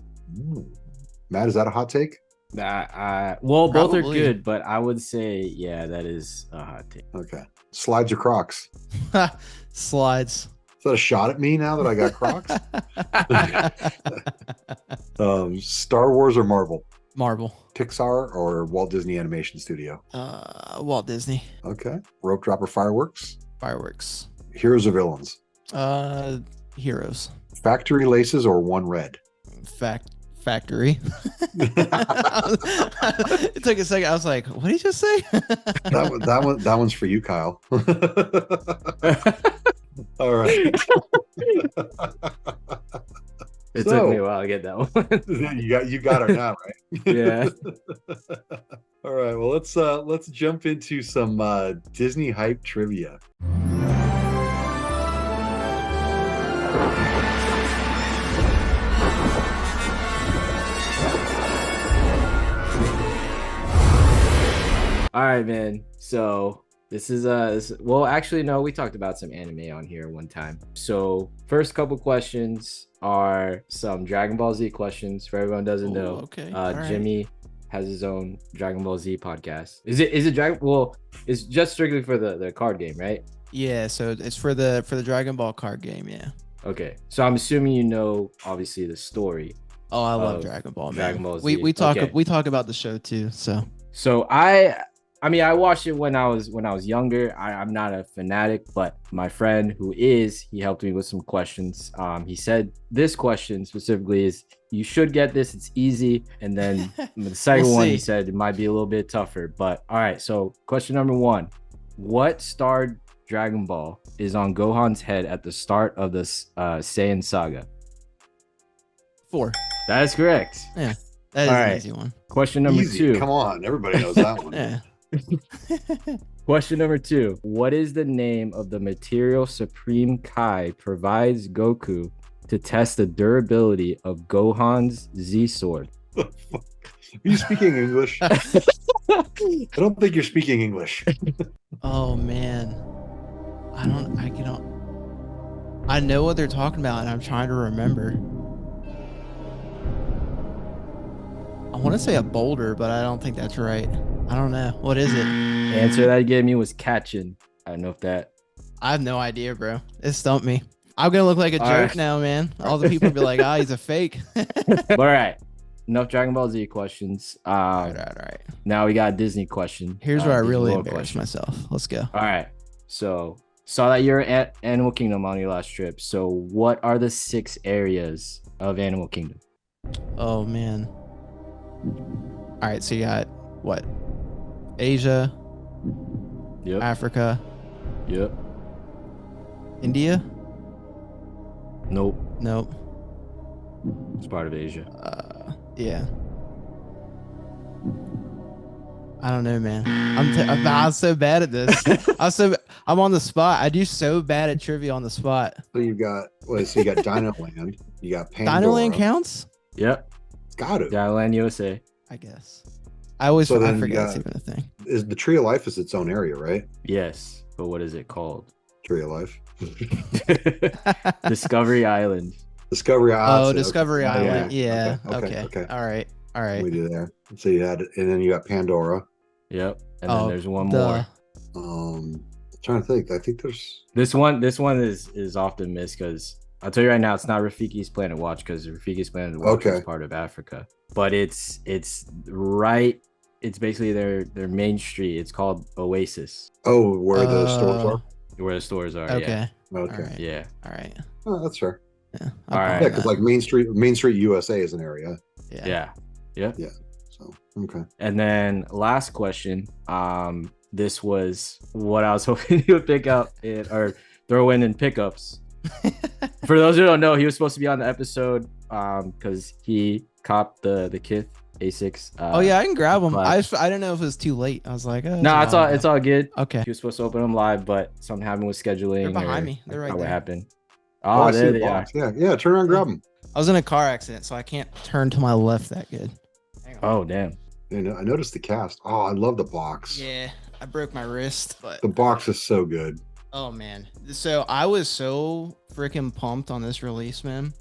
Matt, is that a hot take? Well, both are good, but I would say, yeah, that is a hot take. Okay. Slides or Crocs? Slides. Is that a shot at me now that I got Crocs? Star Wars or Marvel? Marvel. Pixar or Walt Disney Animation Studio? Walt Disney. Okay. Rope Drop or Fireworks? Fireworks. Heroes or Villains? Heroes. Factory Laces or One Red? Factory. It took a second. I was like, what did he just say? that one's for you, Kyle. All right. It took me a while to get that one. you got it now, right? Yeah. All right. Well, let's jump into some Disney hype trivia. All right, man. So this is well, actually, no, we talked about some anime on here one time. So first couple questions are some Dragon Ball Z questions for everyone who doesn't know. Okay. Jimmy has his own Dragon Ball Z podcast. Is it Dragon? Well, it's just strictly for the card game, right? Yeah. So it's for the Dragon Ball card game. Yeah. Okay. So I'm assuming you know, obviously, the story. Oh, I love Dragon Ball, man. Dragon Ball Z. We talk about the show too. So I mean, I watched it when I was younger. I'm not a fanatic, but my friend he helped me with some questions. He said this question specifically is, you should get this. It's easy. And then the second one, he said it might be a little bit tougher. But all right. So question number 1, what starred Dragon Ball is on Gohan's head at the start of the Saiyan saga? 4. That is correct. Yeah, that is an easy one. Question number 2. Come on, everybody knows that one. Yeah. Question number 2. What is the name of the material Supreme Kai provides Goku to test the durability of Gohan's Z sword? Are you speaking English? I don't think you're speaking English. Oh man, I know what they're talking about, and I'm trying to remember. I want to say a boulder, but I don't think that's right. I don't know. What is it? The answer that he gave me was Katchin. I don't know if that. I have no idea, bro. It stumped me. I'm gonna look like a joke now, man. All the people will be like, he's a fake. All right. Enough Dragon Ball Z questions. All right. Now we got a Disney question. Here's where I really embarrass myself. Let's go. All right. So saw that you're at Animal Kingdom on your last trip. So what are the 6 areas of Animal Kingdom? Oh man. All right. So you got what? Asia. Yep. Africa. Yep. India. Nope. It's part of Asia. Yeah. I don't know, man. I'm so bad at this. I'm on the spot. I do so bad at trivia on the spot. So you got Dino Land. You got Pandora. Dino Land counts? Yep. Got it. Dino Land USA. I guess. I forget that's even a thing. Is the Tree of Life is its own area, right? Yes, but what is it called? Tree of Life. Discovery Island. Discovery Island. Oh, Discovery Island. Yeah. Okay. All right. We do there. So you had, and then you got Pandora. Yep. And then there's one more. I'm trying to think. I think there's this one is often missed because I'll tell you right now, it's not Rafiki's Planet Watch because Rafiki's Planet Watch is part of Africa, but it's right it's basically their main street. It's called Oasis, Oh, where the stores are. where the stores are. Okay. Okay. All right. Yeah. All right. Oh, that's fair. Yeah. All right. Yeah, because like Main Street USA is an area. Yeah. Yeah. Yeah. So okay. And then last question. This was what I was hoping you would pick up or throw in pickups. For those who don't know, he was supposed to be on the episode because he copped the Kith A6. Oh yeah, I can grab them. collab. I didn't know if it was too late. I was like, oh, No, it's all good. Okay. He was supposed to open them live, but something happened with scheduling. They're behind or me. They're I right forgot there. What happened? Oh, Oh, I see there the they are. box. Yeah. Turn around, and grab them. I was in a car accident, so I can't turn to my left that good. Hang on. Oh, damn. I noticed the cast. Oh, I love the box. Yeah, I broke my wrist, but The box is so good. oh man. So I was so freaking pumped on this release, man.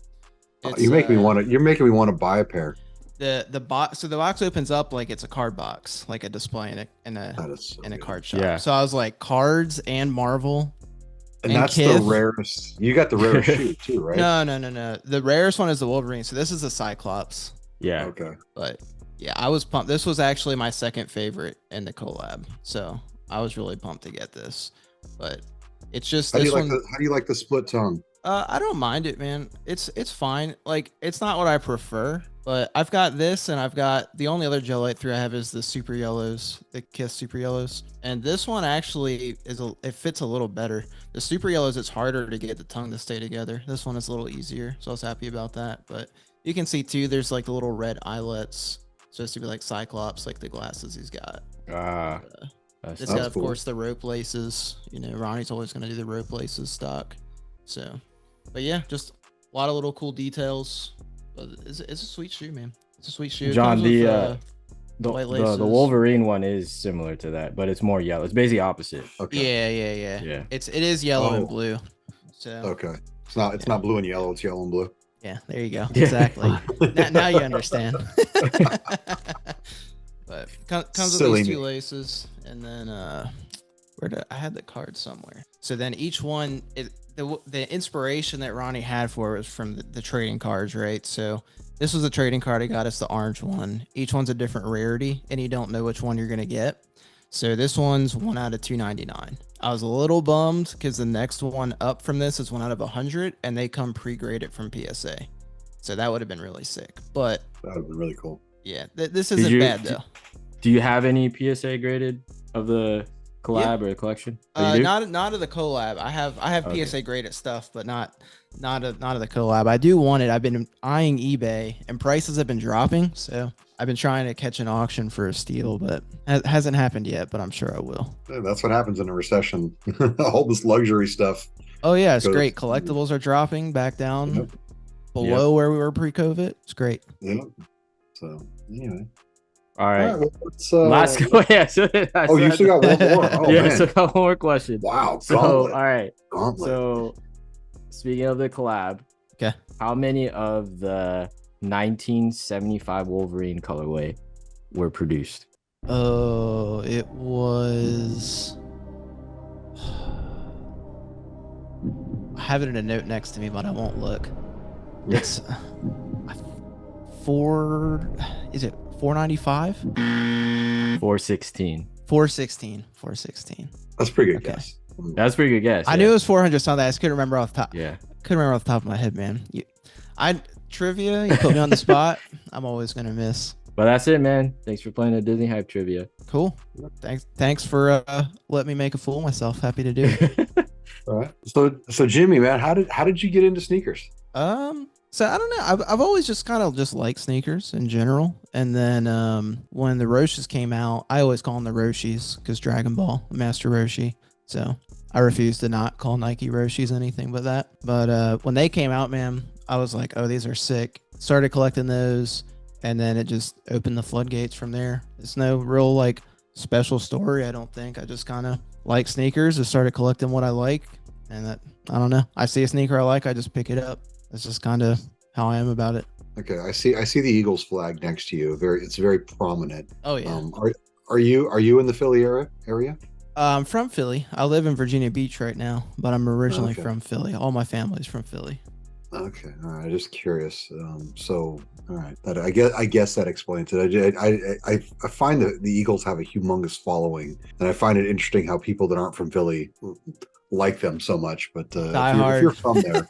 You make me want to. You're making me want to buy a pair. The box. So the box opens up like it's a card box, like a display in a That is so in a good. card shop. Yeah. So I was like, cards and Marvel. And and that's the Kith. rarest. You got the rarest shoe too, right? No. The rarest one is the Wolverine. So this is the Cyclops. Yeah. Okay. But yeah, I was pumped. This was actually my second favorite in the collab. So I was really pumped to get this. But it's just How do this you like one. the How do you like the split tongue? I don't mind it, man. It's fine. Like it's not what I prefer, but I've got this, and I've got the only other Gel Light 3 I have is the Super Yellows, the Kiss Super Yellows, and this one actually it fits a little better. The Super Yellows, it's harder to get the tongue to stay together. This one is a little easier, so I was happy about that. But you can see too, there's like the little red eyelets, supposed to be like Cyclops, like the glasses he's got. It's got, of cool. course, the rope laces. You know, Ronnie's always going to do the rope laces stock. So, but yeah, just a lot of little cool details. But it's a sweet shoe, man. It's a sweet shoe. It John, comes with, the white laces. Wolverine one is similar to that, but it's more yellow. It's basically opposite. Okay. Yeah. It is yellow and Oh. blue. So Okay. It's not blue and yellow. It's yellow and blue. yeah, there you go. Yeah. Exactly. now you understand. But comes with Silly these two me. laces, and then I had the card somewhere. So then each one, the inspiration that Ronnie had for it was from the trading cards, right? So this was a trading card. He got us the orange one. Each one's a different rarity, and you don't know which one you're gonna get. So this one's 1 out of 299. I was a little bummed because the next one up from this is 1 out of 100, and they come pre-graded from PSA. So that would have been really sick. But That would be really cool. yeah, this isn't bad though. Do you have any PSA graded of the collab or the collection? Oh, you do? Not of the collab. I have Okay. PSA graded stuff, but not of the collab. I do want it. I've been eyeing eBay, and prices have been dropping, so I've been trying to catch an auction for a steal, but it hasn't happened yet. But I'm sure I will. Yeah, that's what happens in a recession. All this luxury stuff. Oh yeah, it's Goes- great. Collectibles are dropping back down Yep. below where we were pre-COVID. It's great. Yeah. So anyway. All right. Well, let's, Last. Yeah. So Oh, you still got one more. Oh, yeah. man. So got one more question. Wow. So Gauntlet. all right. Gauntlet. So speaking of the collab, Okay. how many of the 1975 Wolverine colorway were produced? Oh, it was. I have it in a note next to me, but I won't look. It's Is it 495? 416. 416. That's a pretty good Okay. guess. That's a pretty good guess. I knew it was 400 something. I just couldn't remember off the top. Yeah. Couldn't remember off the top of my head, man. Trivia. You put me on the spot. I'm always gonna miss. But that's it, man. Thanks for playing the Disney Hype Trivia. Cool. Thanks for letting me make a fool of myself. Happy to do it. All right. So Jimmy, man, how did you get into sneakers? So I don't know. I've always just kind of just liked sneakers in general. And then when the Roshis came out, I always call them the Roshis because Dragon Ball, Master Roshi. So I refuse to not call Nike Roshis anything but that. But when they came out, man, I was like, oh, these are sick. Started collecting those, and then it just opened the floodgates from there. It's no real like special story, I don't think. I just kind of like sneakers. I started collecting what I like, and that I don't know. I see a sneaker I like, I just pick it up. That's just kind of how I am about it. Okay, I see the Eagles flag next to you. It's very prominent. Oh yeah. Are you in the Philly area? I'm from Philly. I live in Virginia Beach right now, but I'm originally Okay. from Philly. All my family's from Philly. Okay, all right. Just curious. So, all right. That I guess that explains it. I find that the Eagles have a humongous following, and I find it interesting how people that aren't from Philly like them so much. But if you're from there,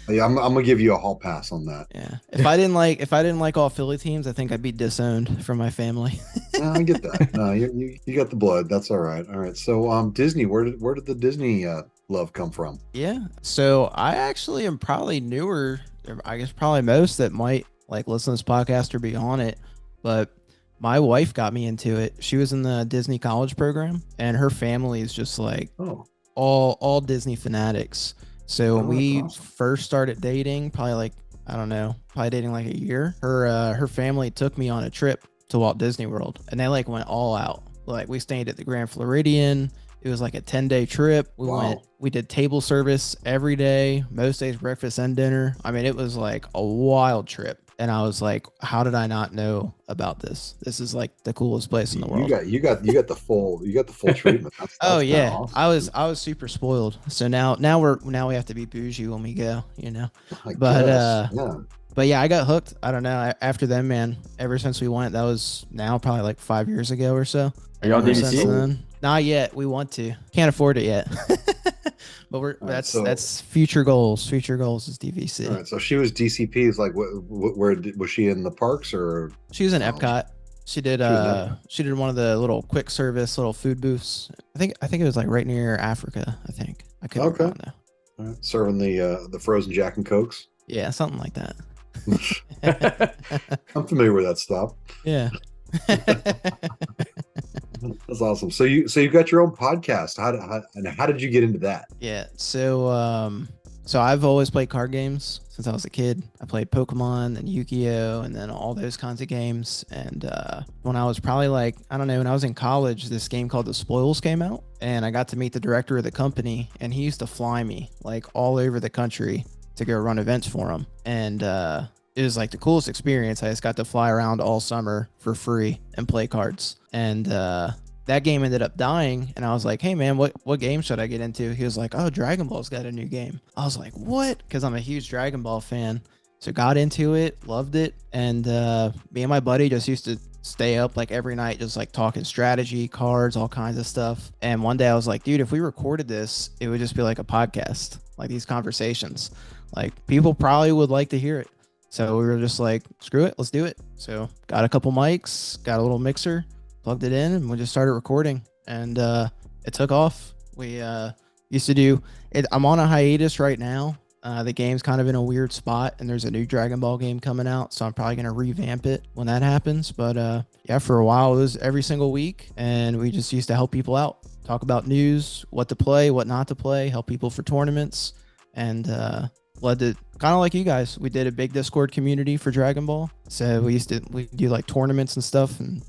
I'm gonna give you a hall pass on that. Yeah. If I didn't like all Philly teams, I think I'd be disowned from my family. No, I get that. No, you got the blood. That's all right. All right. So, Disney. Where did the Disney love come from? Yeah. So I actually am probably newer. I guess probably most that might like listen to this podcast or be on it. But my wife got me into it. She was in the Disney college program, and her family is just like Oh, all Disney fanatics. So when Oh, that's we awesome. first started dating, probably like I don't know, probably dating like a year, her family took me on a trip to Walt Disney World, and they like went all out. Like we stayed at the Grand Floridian. It was like a 10-day trip. Wow. We did table service every day, most days breakfast and dinner. I mean, it was like a wild trip. And I was like, how did I not know about this? This is like the coolest place in the world. You got the full treatment. That's Oh kinda yeah. awesome. I was super spoiled. So now we have to be bougie when we go, you know. I But guess, yeah. But yeah, I got hooked. I don't know. After then, man, ever since we went, that was now probably like 5 years ago or so. Are y'all Ever DVC? since then, not yet. We want to. Can't afford it yet. But right, that's future goals. Future goals is DVC. All right, so she was DCP's. Like, where was she in the parks or? She was in Oh, Epcot. She did She was in she did one of the little quick service little food booths. I think it was like right near Africa, I think. I couldn't Okay. remember now. All right, serving the frozen Jack and Cokes. Yeah, something like that. I'm familiar with that stuff. Yeah. That's awesome. So you got your own podcast. How did you get into that? Yeah. So I've always played card games since I was a kid. I played Pokemon and Yu-Gi-Oh! And then all those kinds of games. And when I was probably like, I don't know, when I was in college, this game called The Spoils came out. And I got to meet the director of the company. And he used to fly me like all over the country to go run events for him. And it was like the coolest experience. I just got to fly around all summer for free and play cards. And that game ended up dying, and I was like, hey man, what game should I get into? He was like, oh, Dragon Ball's got a new game. I was like, what? Because I'm a huge Dragon Ball fan. So got into it, loved it, and me and my buddy just used to stay up like every night, just like talking strategy, cards, all kinds of stuff. And one day I was like, dude, if we recorded this, it would just be like a podcast, like these conversations. Like people probably would like to hear it. So we were just like, screw it, let's do it. So got a couple mics, got a little mixer, plugged it in, and we just started recording, and it took off. We used to do it. I'm on a hiatus right now. The game's kind of in a weird spot, and there's a new Dragon Ball game coming out, so I'm probably going to revamp it when that happens. But yeah, for a while it was every single week, and we just used to help people out, talk about news, what to play, what not to play, help people for tournaments, and led to kind of like you guys. We did a big Discord community for Dragon Ball, so we do like tournaments and stuff, and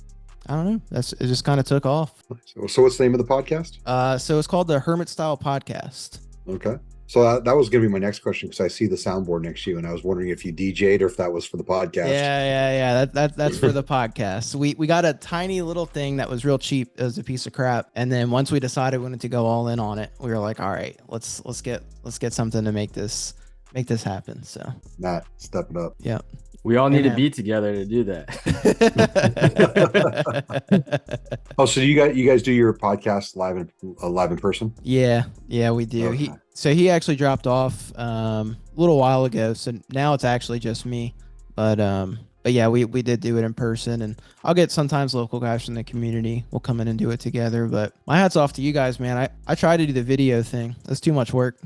I don't know. It just kind of took off. So what's the name of the podcast? So it's called the Hermit Style Podcast. Okay. So that was going to be my next question, because I see the soundboard next to you, and I was wondering if you DJ'd or if that was for the podcast. Yeah. That's for the podcast. We got a tiny little thing that was real cheap. It was a piece of crap. And then once we decided we wanted to go all in on it, we were like, all right, let's get something to make this happen. So Matt, step it up. yeah. We all need Yeah. to be together to do that. Oh, so you guys do your podcast live in person? Yeah, we do. Okay. He actually dropped off a little while ago, so now it's actually just me. But yeah, we did do it in person, and I'll get sometimes local guys from the community will come in and do it together. But my hat's off to you guys, man. I tried to do the video thing. That's too much work.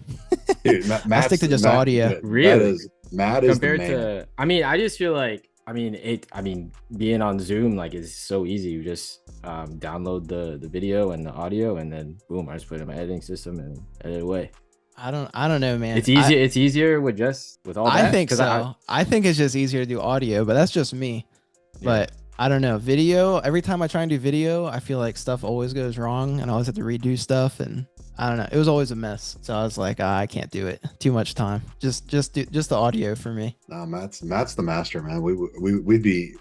Dude, I stick to just audio. Really? Matt is Compared the man. to, I just feel like, being on Zoom, like, is so easy. You just download the video and the audio, and then boom, I just put it in my editing system and edit away. I don't know, man. It's easier. It's easier with all that. I think so. I think it's just easier to do audio, but that's just me. Yeah. But I don't know. Video, every time I try and do video, I feel like stuff always goes wrong, and I always have to redo stuff, and I don't know. It was always a mess. So I was like, I can't do it. Too much time. Just the audio for me. No, Matt's the master, man. We wouldn't be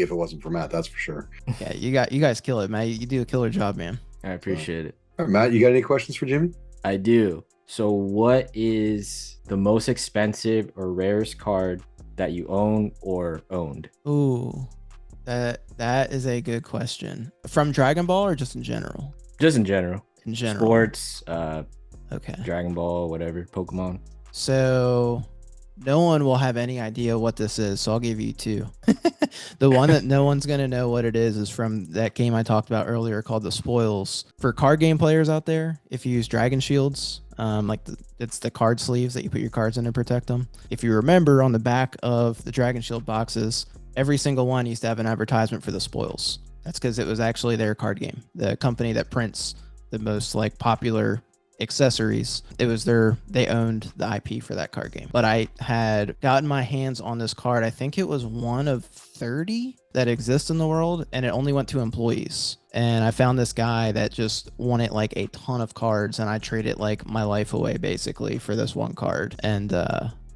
if it wasn't for Matt. That's for sure. Yeah, you guys kill it, man. You do a killer job, man. I appreciate it. All right, Matt, you got any questions for Jimmy? I do. So what is the most expensive or rarest card that you own or owned? Ooh, that is a good question. From Dragon Ball or just in general? Just in general. In general. Sports, Okay. Dragon Ball, whatever, Pokemon. So no one will have any idea what this is, so I'll give you two. The one that no one's gonna know what it is from that game I talked about earlier called the Spoils. For card game players out there, if you use Dragon Shields, it's the card sleeves that you put your cards in to protect them. If you remember, on the back of the Dragon Shield boxes, every single one used to have an advertisement for the Spoils. That's because it was actually their card game, the company that prints the most like popular accessories. It was they owned the IP for that card game. But I had gotten my hands on this card. I think it was one of 30 that exist in the world, and it only went to employees. And I found this guy that just wanted like a ton of cards, and I traded like my life away basically for this one card. And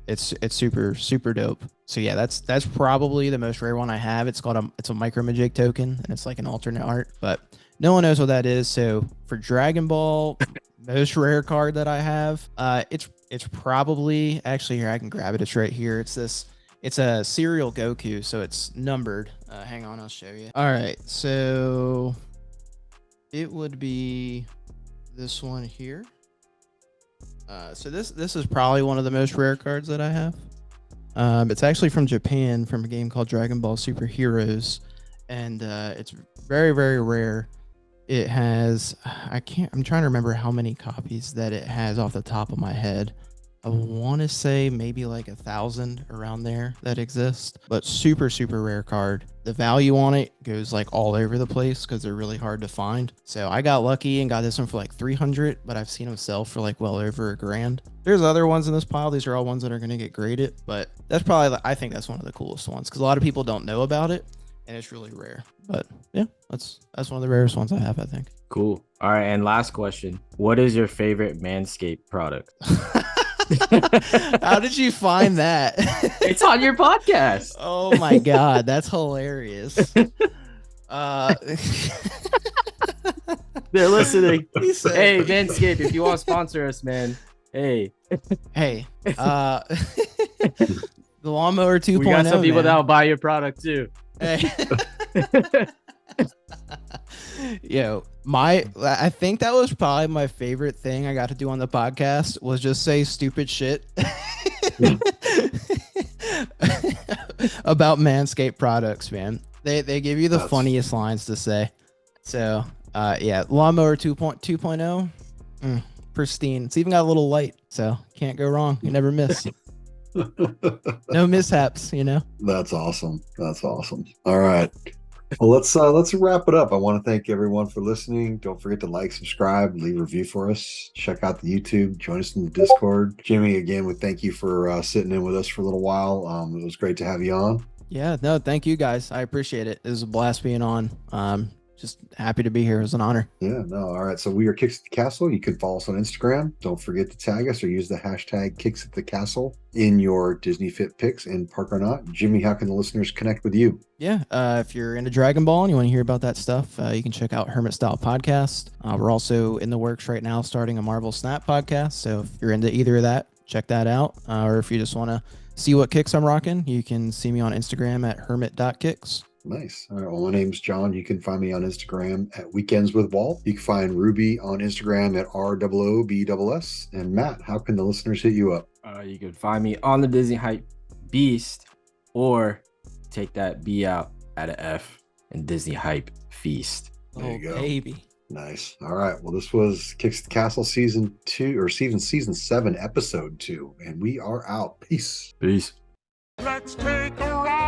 it's super dope. So yeah, that's probably the most rare one I have. It's a micro Majig token, and it's like an alternate art, but no one knows what that is. So for Dragon Ball, most rare card that I have, it's probably, actually here, I can grab it. It's right here. It's a serial Goku, so it's numbered. Hang on, I'll show you. All right, so it would be this one here. So this is probably one of the most rare cards that I have. It's actually from Japan, from a game called Dragon Ball Super Heroes, and it's very, very rare. It has, I'm trying to remember how many copies that it has off the top of my head. I want to say maybe like 1,000 around there that exist, but super rare card. The value on it goes like all over the place because they're really hard to find. So I got lucky and got this one for like 300, but I've seen them sell for like well over $1,000. There's other ones in this pile. These are all ones that are going to get graded, but that's probably, I think that's one of the coolest ones because a lot of people don't know about it. And it's really rare, but yeah, that's one of the rarest ones I have, I think. Cool. All right, and last question: what is your favorite Manscaped product? How did you find that? It's on your podcast. Oh my god, that's hilarious. They're listening. Hey, Manscaped, if you want to sponsor us, man. Hey. The lawnmower 2.0. We got some people man. that'll buy your product too. Hey. Yo, I think that was probably my favorite thing I got to do on the podcast was just say stupid shit about Manscaped products, man. They give you the funniest lines to say. So, yeah, lawnmower 2.0, pristine. It's even got a little light, so can't go wrong. You never miss. No mishaps, you know. That's awesome. All right, well, let's wrap it up. I want to thank everyone for listening. Don't forget to like, subscribe, leave a review for us. Check out the YouTube, join us in the Discord. Jimmy, again, we thank you for sitting in with us for a little while. It was great to have you on. Yeah, no, thank you guys. I appreciate it. It was a blast being on. Just happy to be here. It was an honor. Yeah, no. All right. So we are Kicks at the Castle. You can follow us on Instagram. Don't forget to tag us or use the hashtag Kicks at the Castle in your Disney Fit pics in Park or Not. Jimmy, how can the listeners connect with you? Yeah, if you're into Dragon Ball and you want to hear about that stuff, you can check out Hermit Style Podcast. We're also in the works right now starting a Marvel Snap podcast. So if you're into either of that, check that out. Or if you just want to see what kicks I'm rocking, you can see me on Instagram at hermit.kicks. Nice. All right. Well, my name's John. You can find me on Instagram at Weekends with Walt. You can find Ruby on Instagram at ROOBSS. And Matt, how can the listeners hit you up? You can find me on the Disney Hype Beast, or take that B out at a F and Disney Hype Feast. There you go. Baby. Nice. All right. Well, this was Kicks at the Castle season 2 or season 7, episode 2, and we are out. Peace. Peace. Let's take a ride.